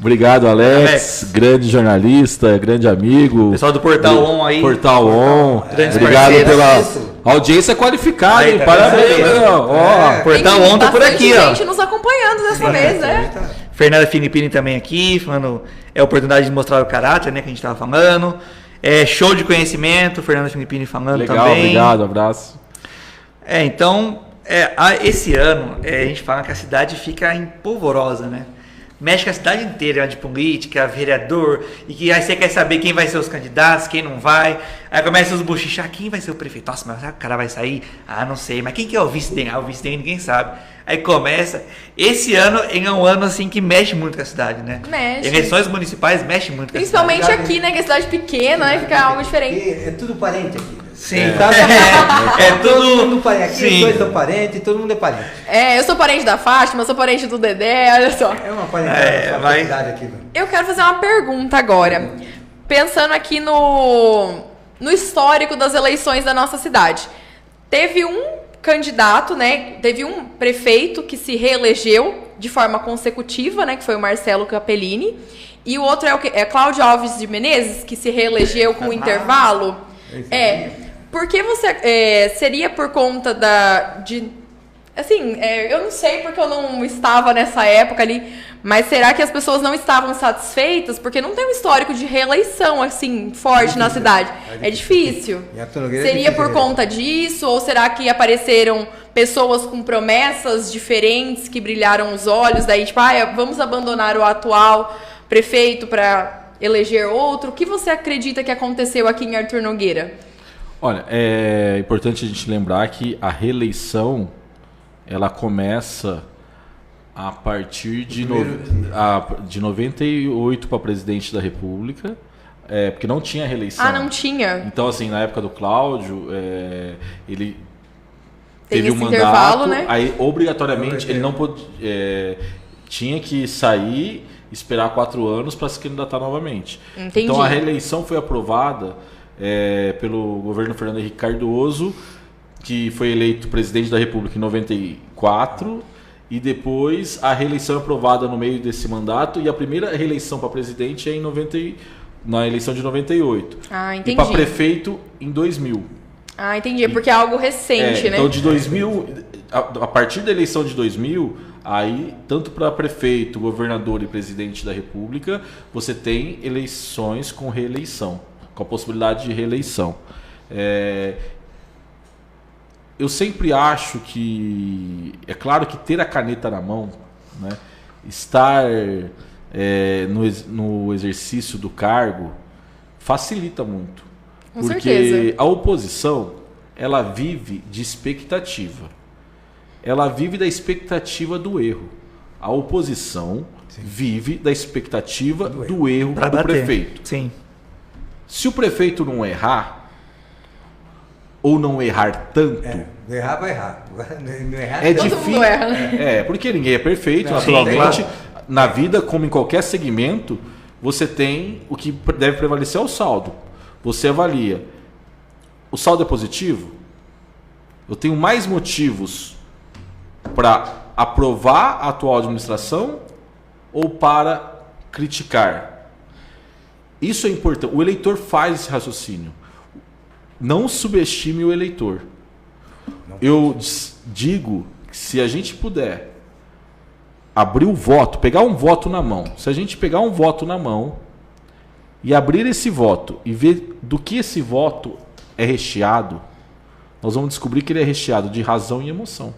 Obrigado, Alex. Grande jornalista, grande amigo. Pessoal do Portal On aí. Portal On. Obrigado pela audiência qualificada, aí, hein? tá Parabéns, Portal On tá por aqui, ó. Tem gente nos acompanhando dessa vez, né? Fernanda Filippini também aqui, falando, é a oportunidade de mostrar o caráter, né, que a gente tava falando. É show de conhecimento, Fernanda Filippini falando legal, também. Obrigado, abraço. Então, esse ano, a gente fala que a cidade fica empolvorosa, né? Mexe com a cidade inteira, de política, vereador, e que aí você quer saber quem vai ser os candidatos, quem não vai. Aí começa os buchichar, quem vai ser o prefeito? Nossa, mas o cara vai sair? Ah, não sei, mas quem que é o vice dele? Ah, o vice dele ninguém sabe. Aí começa. Esse ano é um ano assim que mexe muito com a cidade, né? Mexe. Eleições municipais mexem muito com a cidade. Principalmente aqui, né? Que é cidade pequena, né? Fica algo diferente. É tudo parente aqui. Sim. Todo mundo parente. Aqui Sim. os dois são parentes, todo mundo é parente. Eu sou parente da Fátima, eu sou parente do Dedé, olha só. É uma parentalidade aqui. Eu quero fazer uma pergunta agora. Pensando aqui no histórico das eleições da nossa cidade. Teve um candidato, né? Teve um prefeito que se reelegeu de forma consecutiva, né? Que foi o Marcelo Capellini. E o outro é Cláudio Alves de Menezes, que se reelegeu com intervalo. Porque você seria por conta eu não sei porque eu não estava nessa época ali, mas será que as pessoas não estavam satisfeitas? Porque não tem um histórico de reeleição assim forte na cidade. É difícil. Seria por conta disso? Ou será que apareceram pessoas com promessas diferentes que brilharam os olhos? Daí, tipo, vamos abandonar o atual prefeito para eleger outro? O que você acredita que aconteceu aqui em Arthur Nogueira? Olha, é importante a gente lembrar que a reeleição ela começa a partir de 98 para presidente da República, porque não tinha reeleição. Ah, não tinha? Então, assim, na época do Cláudio, ele Tem teve esse um mandato, intervalo, né? aí obrigatoriamente ele não tinha que sair, esperar 4 anos para se candidatar novamente. Entendi. Então a reeleição foi aprovada pelo governo Fernando Henrique Cardoso, que foi eleito presidente da República em 94, e depois a reeleição é aprovada no meio desse mandato, e a primeira reeleição para presidente é na eleição de 98. Ah, entendi. E para prefeito em 2000. Ah, entendi, porque é algo recente, né? Então, de 2000, a partir da eleição de 2000, aí, tanto para prefeito, governador e presidente da República, você tem eleições com reeleição, com a possibilidade de reeleição. Eu sempre acho que, é claro que ter a caneta na mão, né, estar no exercício do cargo, facilita muito. Com Porque certeza. a oposição, ela vive de expectativa. Ela vive da expectativa do erro. A oposição vive da expectativa do erro Pra do bater. prefeito. Sim. Se o prefeito não errar, ou não errar tanto, Errar vai errar. Não errar é tanto. Todo difícil. mundo erra, né? Porque ninguém é perfeito, Não, naturalmente. sim, Na vida, como em qualquer segmento, você tem o que deve prevalecer é o saldo. Você avalia. O saldo é positivo? Eu tenho mais motivos para aprovar a atual administração ou para criticar? Isso é importante. O eleitor faz esse raciocínio. Não subestime o eleitor. Eu digo que se a gente puder abrir o voto, pegar um voto na mão, se a gente pegar um voto na mão e abrir esse voto e ver do que esse voto é recheado, nós vamos descobrir que ele é recheado de razão e emoção.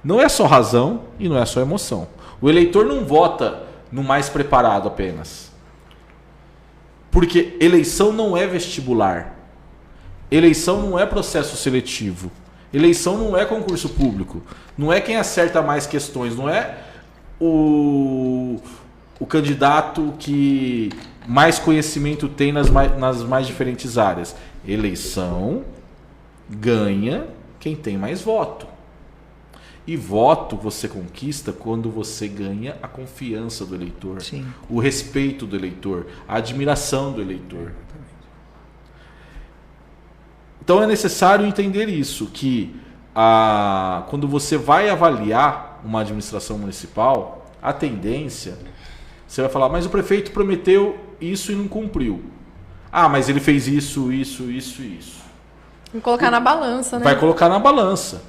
Não é só razão e não é só emoção. O eleitor não vota no mais preparado apenas. Porque eleição não é vestibular. Eleição não é processo seletivo. Eleição não é concurso público. Não é quem acerta mais questões. Não é o candidato que mais conhecimento tem nas mais diferentes áreas. Eleição ganha quem tem mais voto. E voto você conquista quando você ganha a confiança do eleitor, Sim. o respeito do eleitor, a admiração do eleitor. Então é necessário entender isso, que quando você vai avaliar uma administração municipal, a tendência, você vai falar, mas o prefeito prometeu isso e não cumpriu. Ah, mas ele fez isso, isso, isso e isso. Vamos colocar na balança, né? Vai colocar na balança.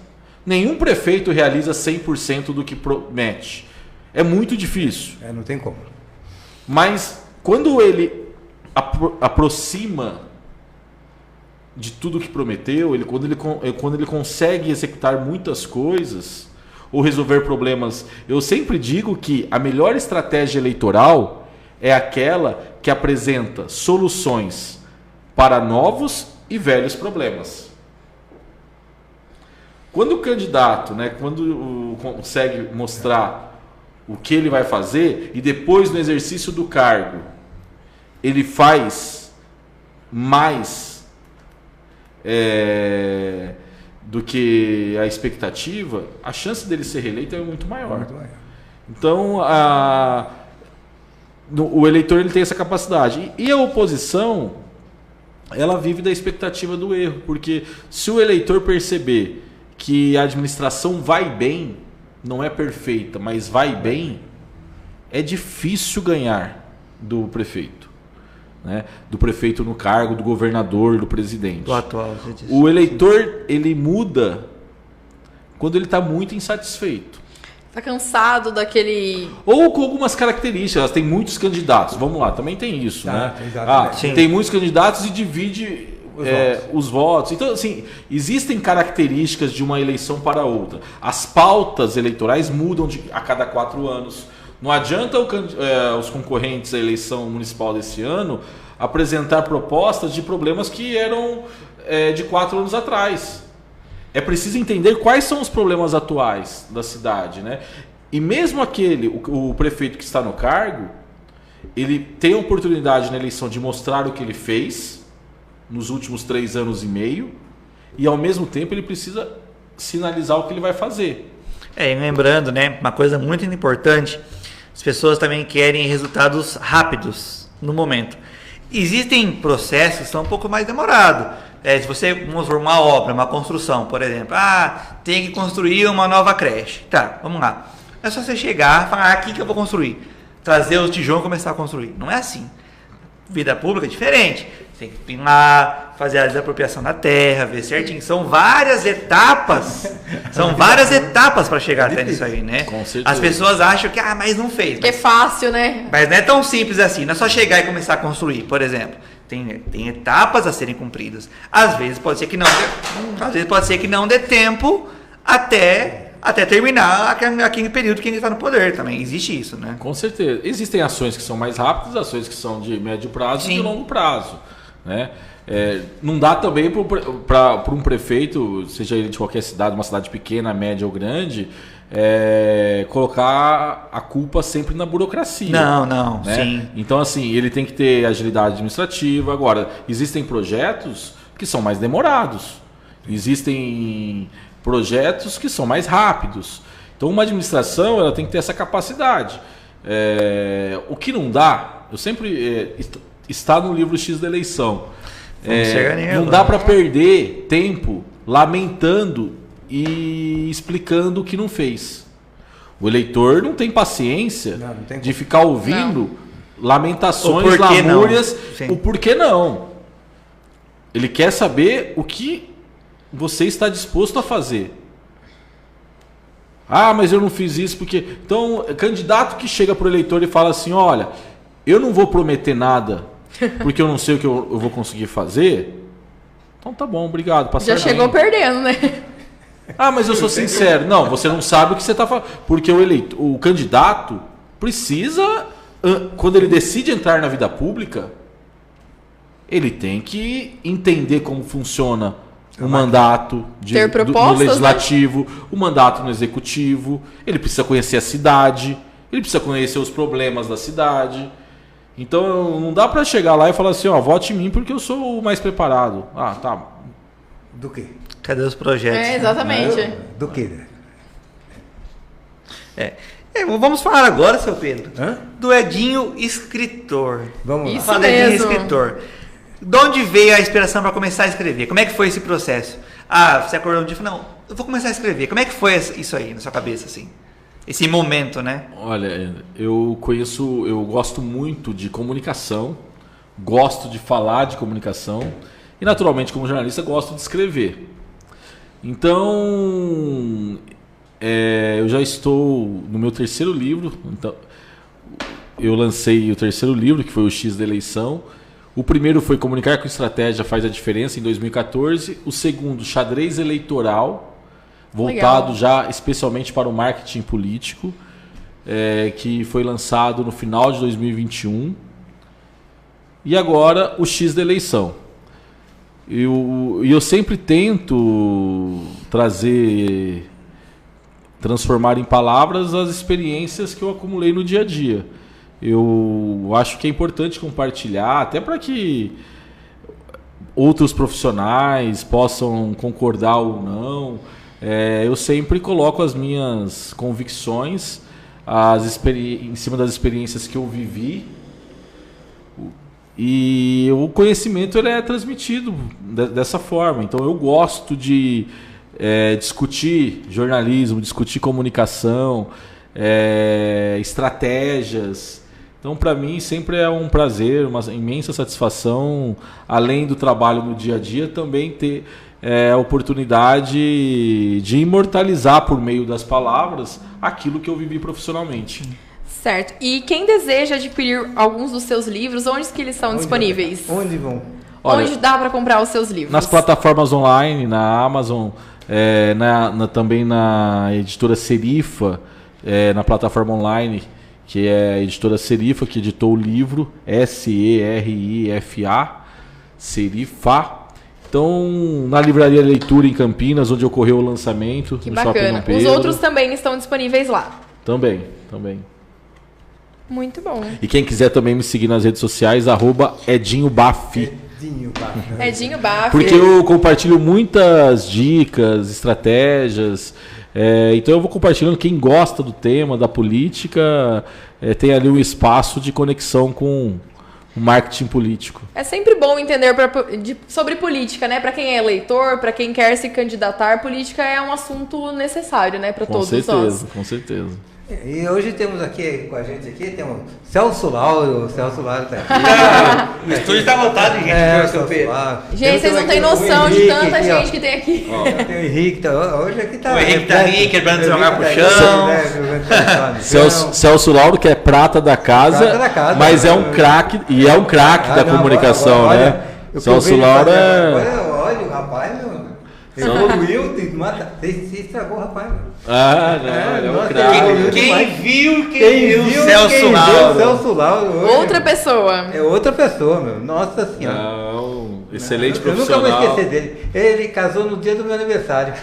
Nenhum prefeito realiza 100% do que promete. É muito difícil. Não tem como. Mas quando ele aproxima de tudo que prometeu, quando ele consegue executar muitas coisas ou resolver problemas, eu sempre digo que a melhor estratégia eleitoral é aquela que apresenta soluções para novos e velhos problemas. Quando o candidato, quando consegue mostrar o que ele vai fazer e depois no exercício do cargo ele faz mais do que a expectativa, a chance dele ser reeleito é muito maior. Muito maior. Então, o eleitor ele tem essa capacidade. E a oposição, ela vive da expectativa do erro, porque se o eleitor perceber que a administração vai bem, não é perfeita, mas vai bem, é difícil ganhar do prefeito. Né? Do prefeito no cargo, do governador, do presidente. Do atual, você disse. O eleitor, ele muda quando ele está muito insatisfeito. Tá cansado daquele... Ou com algumas características. Tem muitos candidatos. Vamos lá, também tem isso. Né? Exatamente. Sim. Tem muitos candidatos e divide os votos. Então, assim, existem características de uma eleição para outra. As pautas eleitorais mudam a cada 4 anos. Não adianta os concorrentes à eleição municipal desse ano apresentar propostas de problemas que eram de 4 anos atrás. É preciso entender quais são os problemas atuais da cidade. Né? E mesmo o prefeito que está no cargo, ele tem a oportunidade na eleição de mostrar o que ele fez nos últimos 3 anos e meio e, ao mesmo tempo, ele precisa sinalizar o que ele vai fazer. E lembrando, né, uma coisa muito importante, as pessoas também querem resultados rápidos no momento. Existem processos que são um pouco mais demorados. Se você, vamos ver uma obra, uma construção, por exemplo, tem que construir uma nova creche. Tá, vamos lá. É só você chegar e falar, aqui que eu vou construir. Trazer os tijolos e começar a construir. Não é assim. Vida pública é diferente. Tem que ir lá, fazer a desapropriação da terra, ver certinho. São várias etapas. São várias etapas para chegar até nisso aí, né? Com certeza. As pessoas acham que, mas não fez. Que é fácil, né? Mas não é tão simples assim. Não é só chegar e começar a construir, por exemplo. Tem etapas a serem cumpridas. Às vezes pode ser que não dê tempo até terminar aquele período que ele está no poder também. Existe isso, né? Com certeza. Existem ações que são mais rápidas, ações que são de médio prazo e de longo prazo. Né? Não dá também para um prefeito, seja ele de qualquer cidade, uma cidade pequena, média ou grande, colocar a culpa sempre na burocracia. Não, né? Sim. Então, assim, ele tem que ter agilidade administrativa. Agora, existem projetos que são mais demorados. Existem projetos que são mais rápidos. Então, uma administração ela tem que ter essa capacidade. O que não dá, eu sempre... está no livro X da eleição. Não dá para perder tempo lamentando e explicando o que não fez. O eleitor não tem paciência de ficar ouvindo lamentações, lamúrias, o porquê não. Ele quer saber o que você está disposto a fazer. Mas eu não fiz isso porque... Então, candidato que chega para o eleitor e fala assim, olha, eu não vou prometer nada porque eu não sei o que eu vou conseguir fazer. Então tá bom, obrigado. Já chegou perdendo, né? Mas eu sou sincero. Não, você não sabe o que você está falando. Porque o candidato precisa, quando ele decide entrar na vida pública, ele tem que entender como funciona o mandato no legislativo, o mandato no executivo. Ele precisa conhecer a cidade, ele precisa conhecer os problemas da cidade. Então não dá para chegar lá e falar assim, vote em mim porque eu sou o mais preparado. Tá. Do quê? Cadê os projetos? Exatamente. Do quê? Vamos falar agora, seu Pedro, do Edinho escritor. Vamos lá. Isso Fala do Edinho mesmo. escritor. De onde veio a inspiração para começar a escrever? Como é que foi esse processo? Você acordou um dia e falou, não, eu vou começar a escrever. Como é que foi isso aí na sua cabeça, assim? Esse momento, né? Olha, eu gosto muito de comunicação, gosto de falar de comunicação e, naturalmente, como jornalista, gosto de escrever. Então, eu já estou no meu 3º livro. Então, eu lancei o 3º livro, que foi o X da eleição. O primeiro foi Comunicar com Estratégia Faz a Diferença, em 2014. O segundo, Xadrez Eleitoral, voltado já especialmente para o marketing político, que foi lançado no final de 2021. E agora o X da eleição. Eu sempre tento transformar em palavras as experiências que eu acumulei no dia a dia. Eu acho que é importante compartilhar, até para que outros profissionais possam concordar ou não. Eu sempre coloco as minhas convicções em cima das experiências que eu vivi, e o conhecimento ele é transmitido dessa forma. Então eu gosto de discutir jornalismo, discutir comunicação, estratégias. Então, para mim, sempre é um prazer, uma imensa satisfação, além do trabalho no dia a dia, também ter a oportunidade de imortalizar por meio das palavras aquilo que eu vivi profissionalmente. Certo. E quem deseja adquirir alguns dos seus livros, onde que eles estão disponíveis? Onde vão? Onde dá para comprar os seus livros? Nas plataformas online, na Amazon, também na editora Serifa, na plataforma online, que é a editora Serifa, que editou o livro, Serifa, Serifa. Então, na Livraria Leitura em Campinas, onde ocorreu o lançamento. Que no bacana. Shopping Dom Pedro. Os outros também estão disponíveis lá. Também. Muito bom. E quem quiser também me seguir nas redes sociais, @EdinhoBaf. Edinho Baf. Porque eu compartilho muitas dicas, estratégias. Então eu vou compartilhando. Quem gosta do tema, da política, tem ali um espaço de conexão com o marketing político. É sempre bom entender sobre política, né? Para quem é eleitor, para quem quer se candidatar, política é um assunto necessário, né? Para todos nós. Com certeza. E hoje temos aqui com a gente temos Celso Lauro. Celso Lauro tá aqui. O estúdio tá lotado, gente. Celso Lauro. Gente, vocês não têm noção de tanta gente que tem aqui. Tem o Henrique, hoje aqui tá. O Henrique tá ali, quebrando jogar pro chão. Celso Lauro, que é prata da casa, mas é um craque, e é um craque da comunicação, né? Celso Lauro Olha o rapaz, meu. Ele evoluiu, você estragou o rapaz, meu. Ele é um craque. Quem viu Celso Lauro hoje. Outra pessoa. É outra pessoa, meu. Nossa Senhora. Excelente Eu profissional. nunca vou esquecer dele. Ele casou no dia do meu aniversário.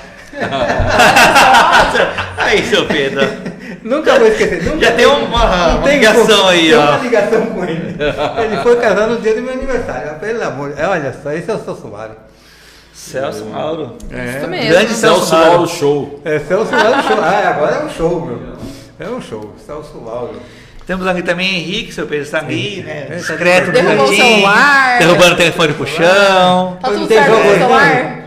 Aí, seu Pedro. Nunca vou esquecer. Já tem uma ligação aí, ó. Tem uma ligação com ele. Ele foi casar no dia do meu aniversário. Pelo amor. Olha só, esse é o Celso Lauro. Celso Lauro. Isso mesmo. Grande Celso Lauro Show. Celso Lauro Show. Agora é um show, meu. É um show. Celso Lauro. Temos aqui também Henrique, seu Pedro está ali, né? Discreto, derrubou o celular. Derrubando o telefone pro chão. Tá tudo certo no celular?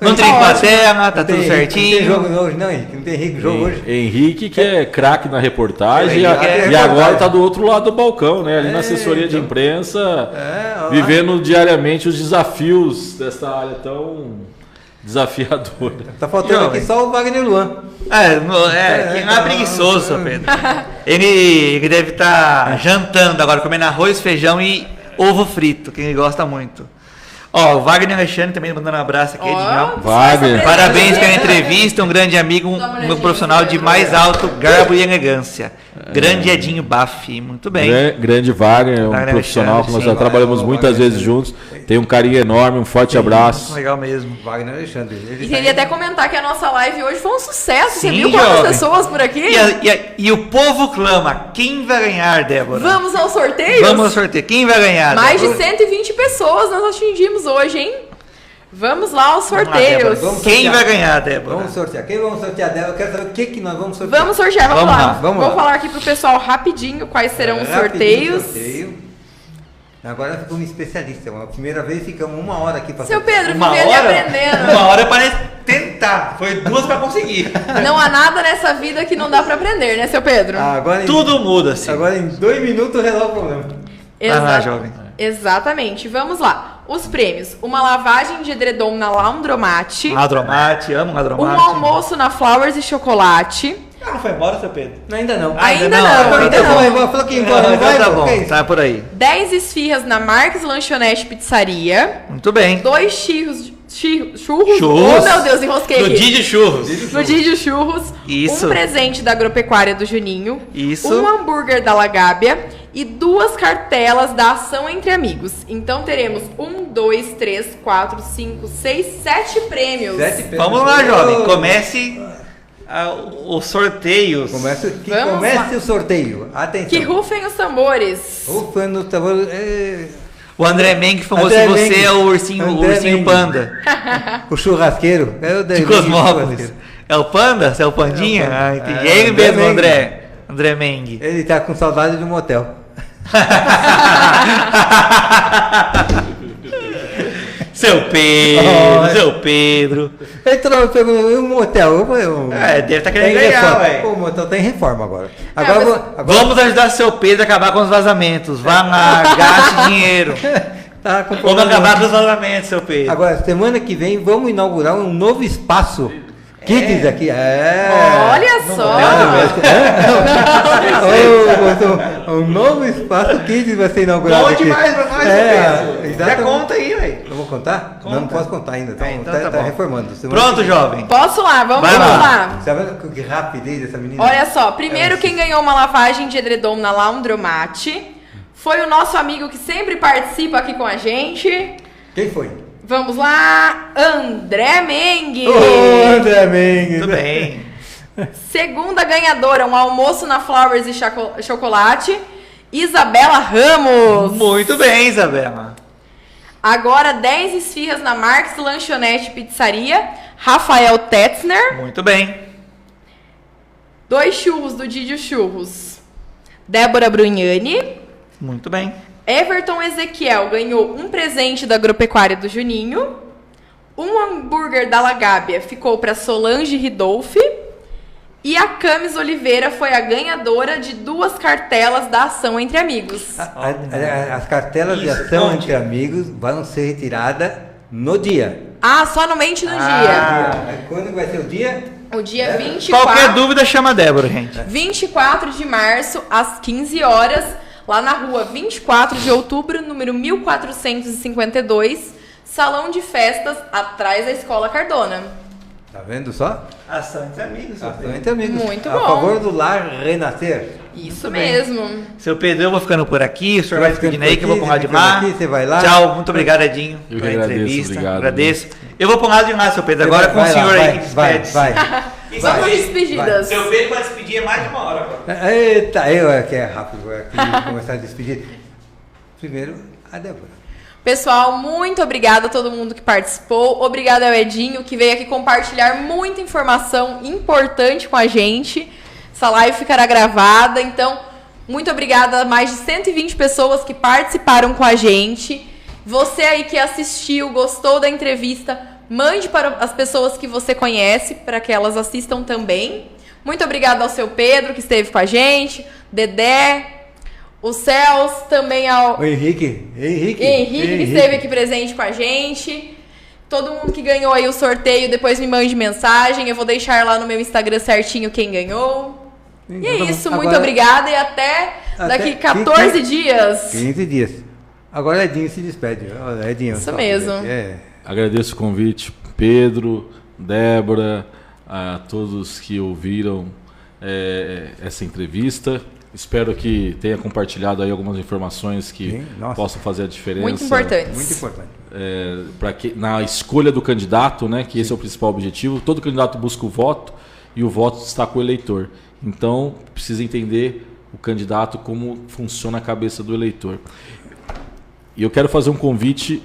Não tem plateia, tá tudo certinho. Não tem jogo hoje, não, Henrique. Não tem Henrique jogo hoje. Henrique, que é craque na reportagem, e agora tá do outro lado do balcão, né? Ali na assessoria de imprensa, vivendo diariamente os desafios dessa área tão desafiadora. Tá faltando aqui só o Wagner Luan. Que não é preguiçoso, seu Pedro. Ele deve estar jantando agora, comendo arroz, feijão e ovo frito, que ele gosta muito. O Wagner Alexandre também mandando um abraço aqui. Wagner. Parabéns pela entrevista, um grande amigo, um profissional de mais alto garbo e elegância. Grande Edinho Baf, muito bem. Grande Wagner, um profissional que nós já trabalhamos muitas vezes juntos. Tem um carinho enorme, um forte abraço. Legal mesmo. Wagner Alexandre. E queria até comentar que a nossa live hoje foi um sucesso. Você Sim, viu quantas pessoas por aqui? E o povo clama. Quem vai ganhar, Débora? Vamos ao sorteio? Vamos ao sorteio. Quem vai ganhar, Mais Débora? de 120 pessoas nós atingimos hoje, hein? Vamos lá aos sorteios. Quem vai ganhar, Débora? Vamos sortear. Quem vamos sortear, Débora? Eu quero saber o que nós vamos sortear. Vamos sortear, vamos lá. Vamos Vou lá. falar aqui pro pessoal rapidinho quais serão os sorteios. Agora ficou um especialista. A primeira vez ficamos 1 hora aqui para Seu Pedro, Uma vivendo e hora? aprendendo. 1 hora para tentar. Foi 2 para conseguir. Não há nada nessa vida que não dá pra aprender, né, seu Pedro? Agora Tudo muda, assim. Agora em 2 minutos resolve o problema. Jovem. Exatamente. Vamos lá. Os prêmios. Uma lavagem de edredom na Laundromat. Ladromate, amo ladromate. Um almoço na Flowers e Chocolate. Não foi embora, seu Pedro? Ainda não. Ainda não. Falou que embora, não vai, Tá pô, bom, que é isso? tá por aí. 10 esfirras na Marques Lanchonete Pizzaria. Muito bem. 2 churros. Churros. Oh, meu Deus, enrosquei No aqui. Didi Churros. No Didi Churros. Isso. Um presente da Agropecuária do Juninho. Isso. Um hambúrguer da Lagábia. E 2 cartelas da Ação Entre Amigos. Então teremos 1, 2, 3, 4, 5, 6, 7 prêmios. 7 prêmios. Vamos lá, jovem. Comece os sorteios. Comece Vamos lá. o sorteio. Atenção. Que rufem os tambores. Rufando o tambor. O André Meng falou André se você Meng. é o ursinho Meng. panda. O churrasqueiro. De Cosmópolis. É o panda? Você é o pandinha? Entendi. É ele mesmo, André. André Meng. Ele tá com saudade do motel. Seu Pedro. Ele pegou um motel. Deve estar querendo ganhar, ué. O motel tá em reforma agora. Agora Vamos ajudar seu Pedro a acabar com os vazamentos. Vá lá, gaste dinheiro. tá com Vamos acabar com os vazamentos, seu Pedro. Agora, semana que vem, vamos inaugurar um novo espaço. Kids aqui. Olha só. Um novo espaço Kids vai ser inaugurado Conte aqui. mais pra nós, seu Pedro. Já Exatamente. conta aí, velho. Eu vou contar? Não posso contar ainda. Então Tá bom. reformando. Pronto, jovem. Posso lá, vamos Vai lá. lá. Tá vendo que rapidez dessa menina? Olha só, primeiro quem ganhou uma lavagem de edredom na Laundromat foi o nosso amigo que sempre participa aqui com a gente. Quem foi? Vamos lá, André Meng. Ô, André Meng. Tudo bem. Segunda ganhadora, um almoço na Flowers e Chocolate Isabela Ramos. Muito bem, Isabela. Agora 10 esfirras na Marques Lanchonete Pizzaria, Rafael Tetzner. Muito bem. 2 churros do Didio Churros, Débora Brugnani. Muito bem. Everton Ezequiel ganhou um presente da Agropecuária do Juninho. Um hambúrguer da Lagábia ficou para Solange Ridolfi. E a Camis Oliveira foi a ganhadora de 2 cartelas da Ação Entre Amigos. As cartelas de Isso, Ação conte. Entre Amigos vão ser retiradas no dia. Ah, somente no dia. Quando vai ser o dia? O dia 24. Qualquer dúvida, chama a Débora, gente. 24 de março, às 15 horas, lá na rua 24 de outubro, número 1452, Salão de Festas, atrás da Escola Cardona. Tá vendo só? Ação Entre Amigos. Ação Entre Amigos. Muito A bom. favor do lar renascer. Isso bem. mesmo. Seu Pedro, eu vou ficando por aqui. O senhor Vai vai despedindo ficando aí, que eu vou por pra um lado aqui, de lá. você fica aqui, você vai lá. Tchau, muito obrigado, Edinho, Eu que pela agradeço, entrevista. obrigado. Agradeço. Eu vou pra um lado de lá, seu Pedro, agora com o Vai lá, senhor aí. vai, despede-se. vai. Vamos despedidas. Seu Pedro vai despedir é mais de uma hora agora. Eita, eu aqui é rápido, vou aqui começar a despedir. Primeiro, a Débora. Pessoal, muito obrigada a todo mundo que participou. Obrigada ao Edinho, que veio aqui compartilhar muita informação importante com a gente. Essa live ficará gravada, então, muito obrigada a mais de 120 pessoas que participaram com a gente. Você aí que assistiu, gostou da entrevista, mande para as pessoas que você conhece, para que elas assistam também. Muito obrigada ao seu Pedro, que esteve com a gente, Dedé, o Celso, também ao O Henrique, que esteve aqui presente com a gente. Todo mundo que ganhou aí o sorteio, depois me mande mensagem. Eu vou deixar lá no meu Instagram certinho quem ganhou. E é Então, tá bom. isso, muito Agora- obrigada e até daqui 14 15 dias. 15 dias. Agora Edinho se despede. Olha, Edinho. Isso mesmo. Agradeço o convite, Pedro, Débora, a todos que ouviram essa entrevista. Espero que tenha compartilhado aí algumas informações que Sim, nossa. possam fazer a diferença. Muito importantes. Muito importante. Na escolha do candidato, né, que esse é o principal objetivo. Todo candidato busca o voto e o voto está com o eleitor. Então, precisa entender o candidato, como funciona a cabeça do eleitor. E eu quero fazer um convite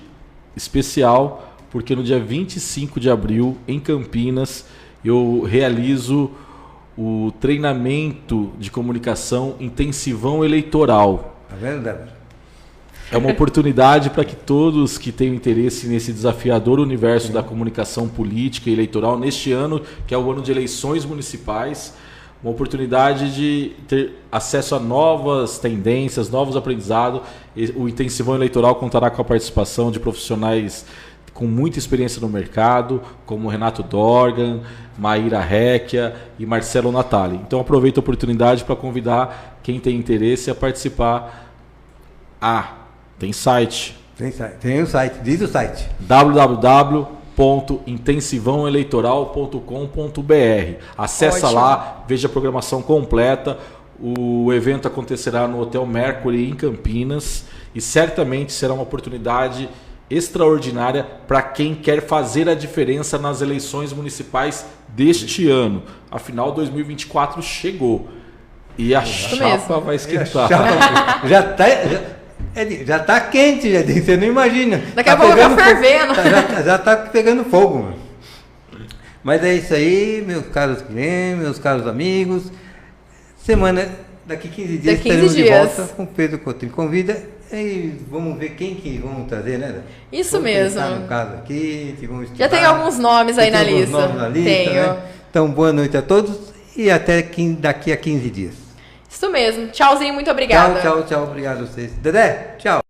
especial, porque no dia 25 de abril, em Campinas, eu realizo o treinamento de comunicação intensivão eleitoral. Tá vendo, Débora? É uma oportunidade para que todos que tenham interesse nesse desafiador universo da comunicação política e eleitoral, neste ano, que é o ano de eleições municipais, uma oportunidade de ter acesso a novas tendências, novos aprendizados. O intensivão eleitoral contará com a participação de profissionais com muita experiência no mercado, como Renato Dorgan, Maíra Recchia e Marcelo Natali. Então aproveito a oportunidade para convidar quem tem interesse a participar. Tem site. Tem o site, diz o site. www.intensivãoeleitoral.com.br. Acessa Ótimo. lá, veja a programação completa. O evento acontecerá no Hotel Mercury em Campinas e certamente será uma oportunidade extraordinária para quem quer fazer a diferença nas eleições municipais deste ano. Afinal, 2024 chegou e a chapa mesmo. vai esquentar. Já tá quente, Edinho, você não imagina. Daqui a pouco tá pegando fogo. fervendo. Já tá pegando fogo. Mano. Mas é isso aí, meus caros clientes, meus caros amigos. Daqui 15 dias Daqui 15 estaremos de dias. volta com Pedro Coutinho. Convida e vamos ver quem que vamos trazer, né? Isso Vamos mesmo. pensar no caso aqui, vamos Já tem estudar. alguns nomes aí Tem na alguns lista. nomes na lista, Tenho. né? Então, boa noite a todos e até daqui a 15 dias. Isso mesmo. Tchauzinho, muito obrigada. Tchau, obrigado a vocês. Dedé, tchau.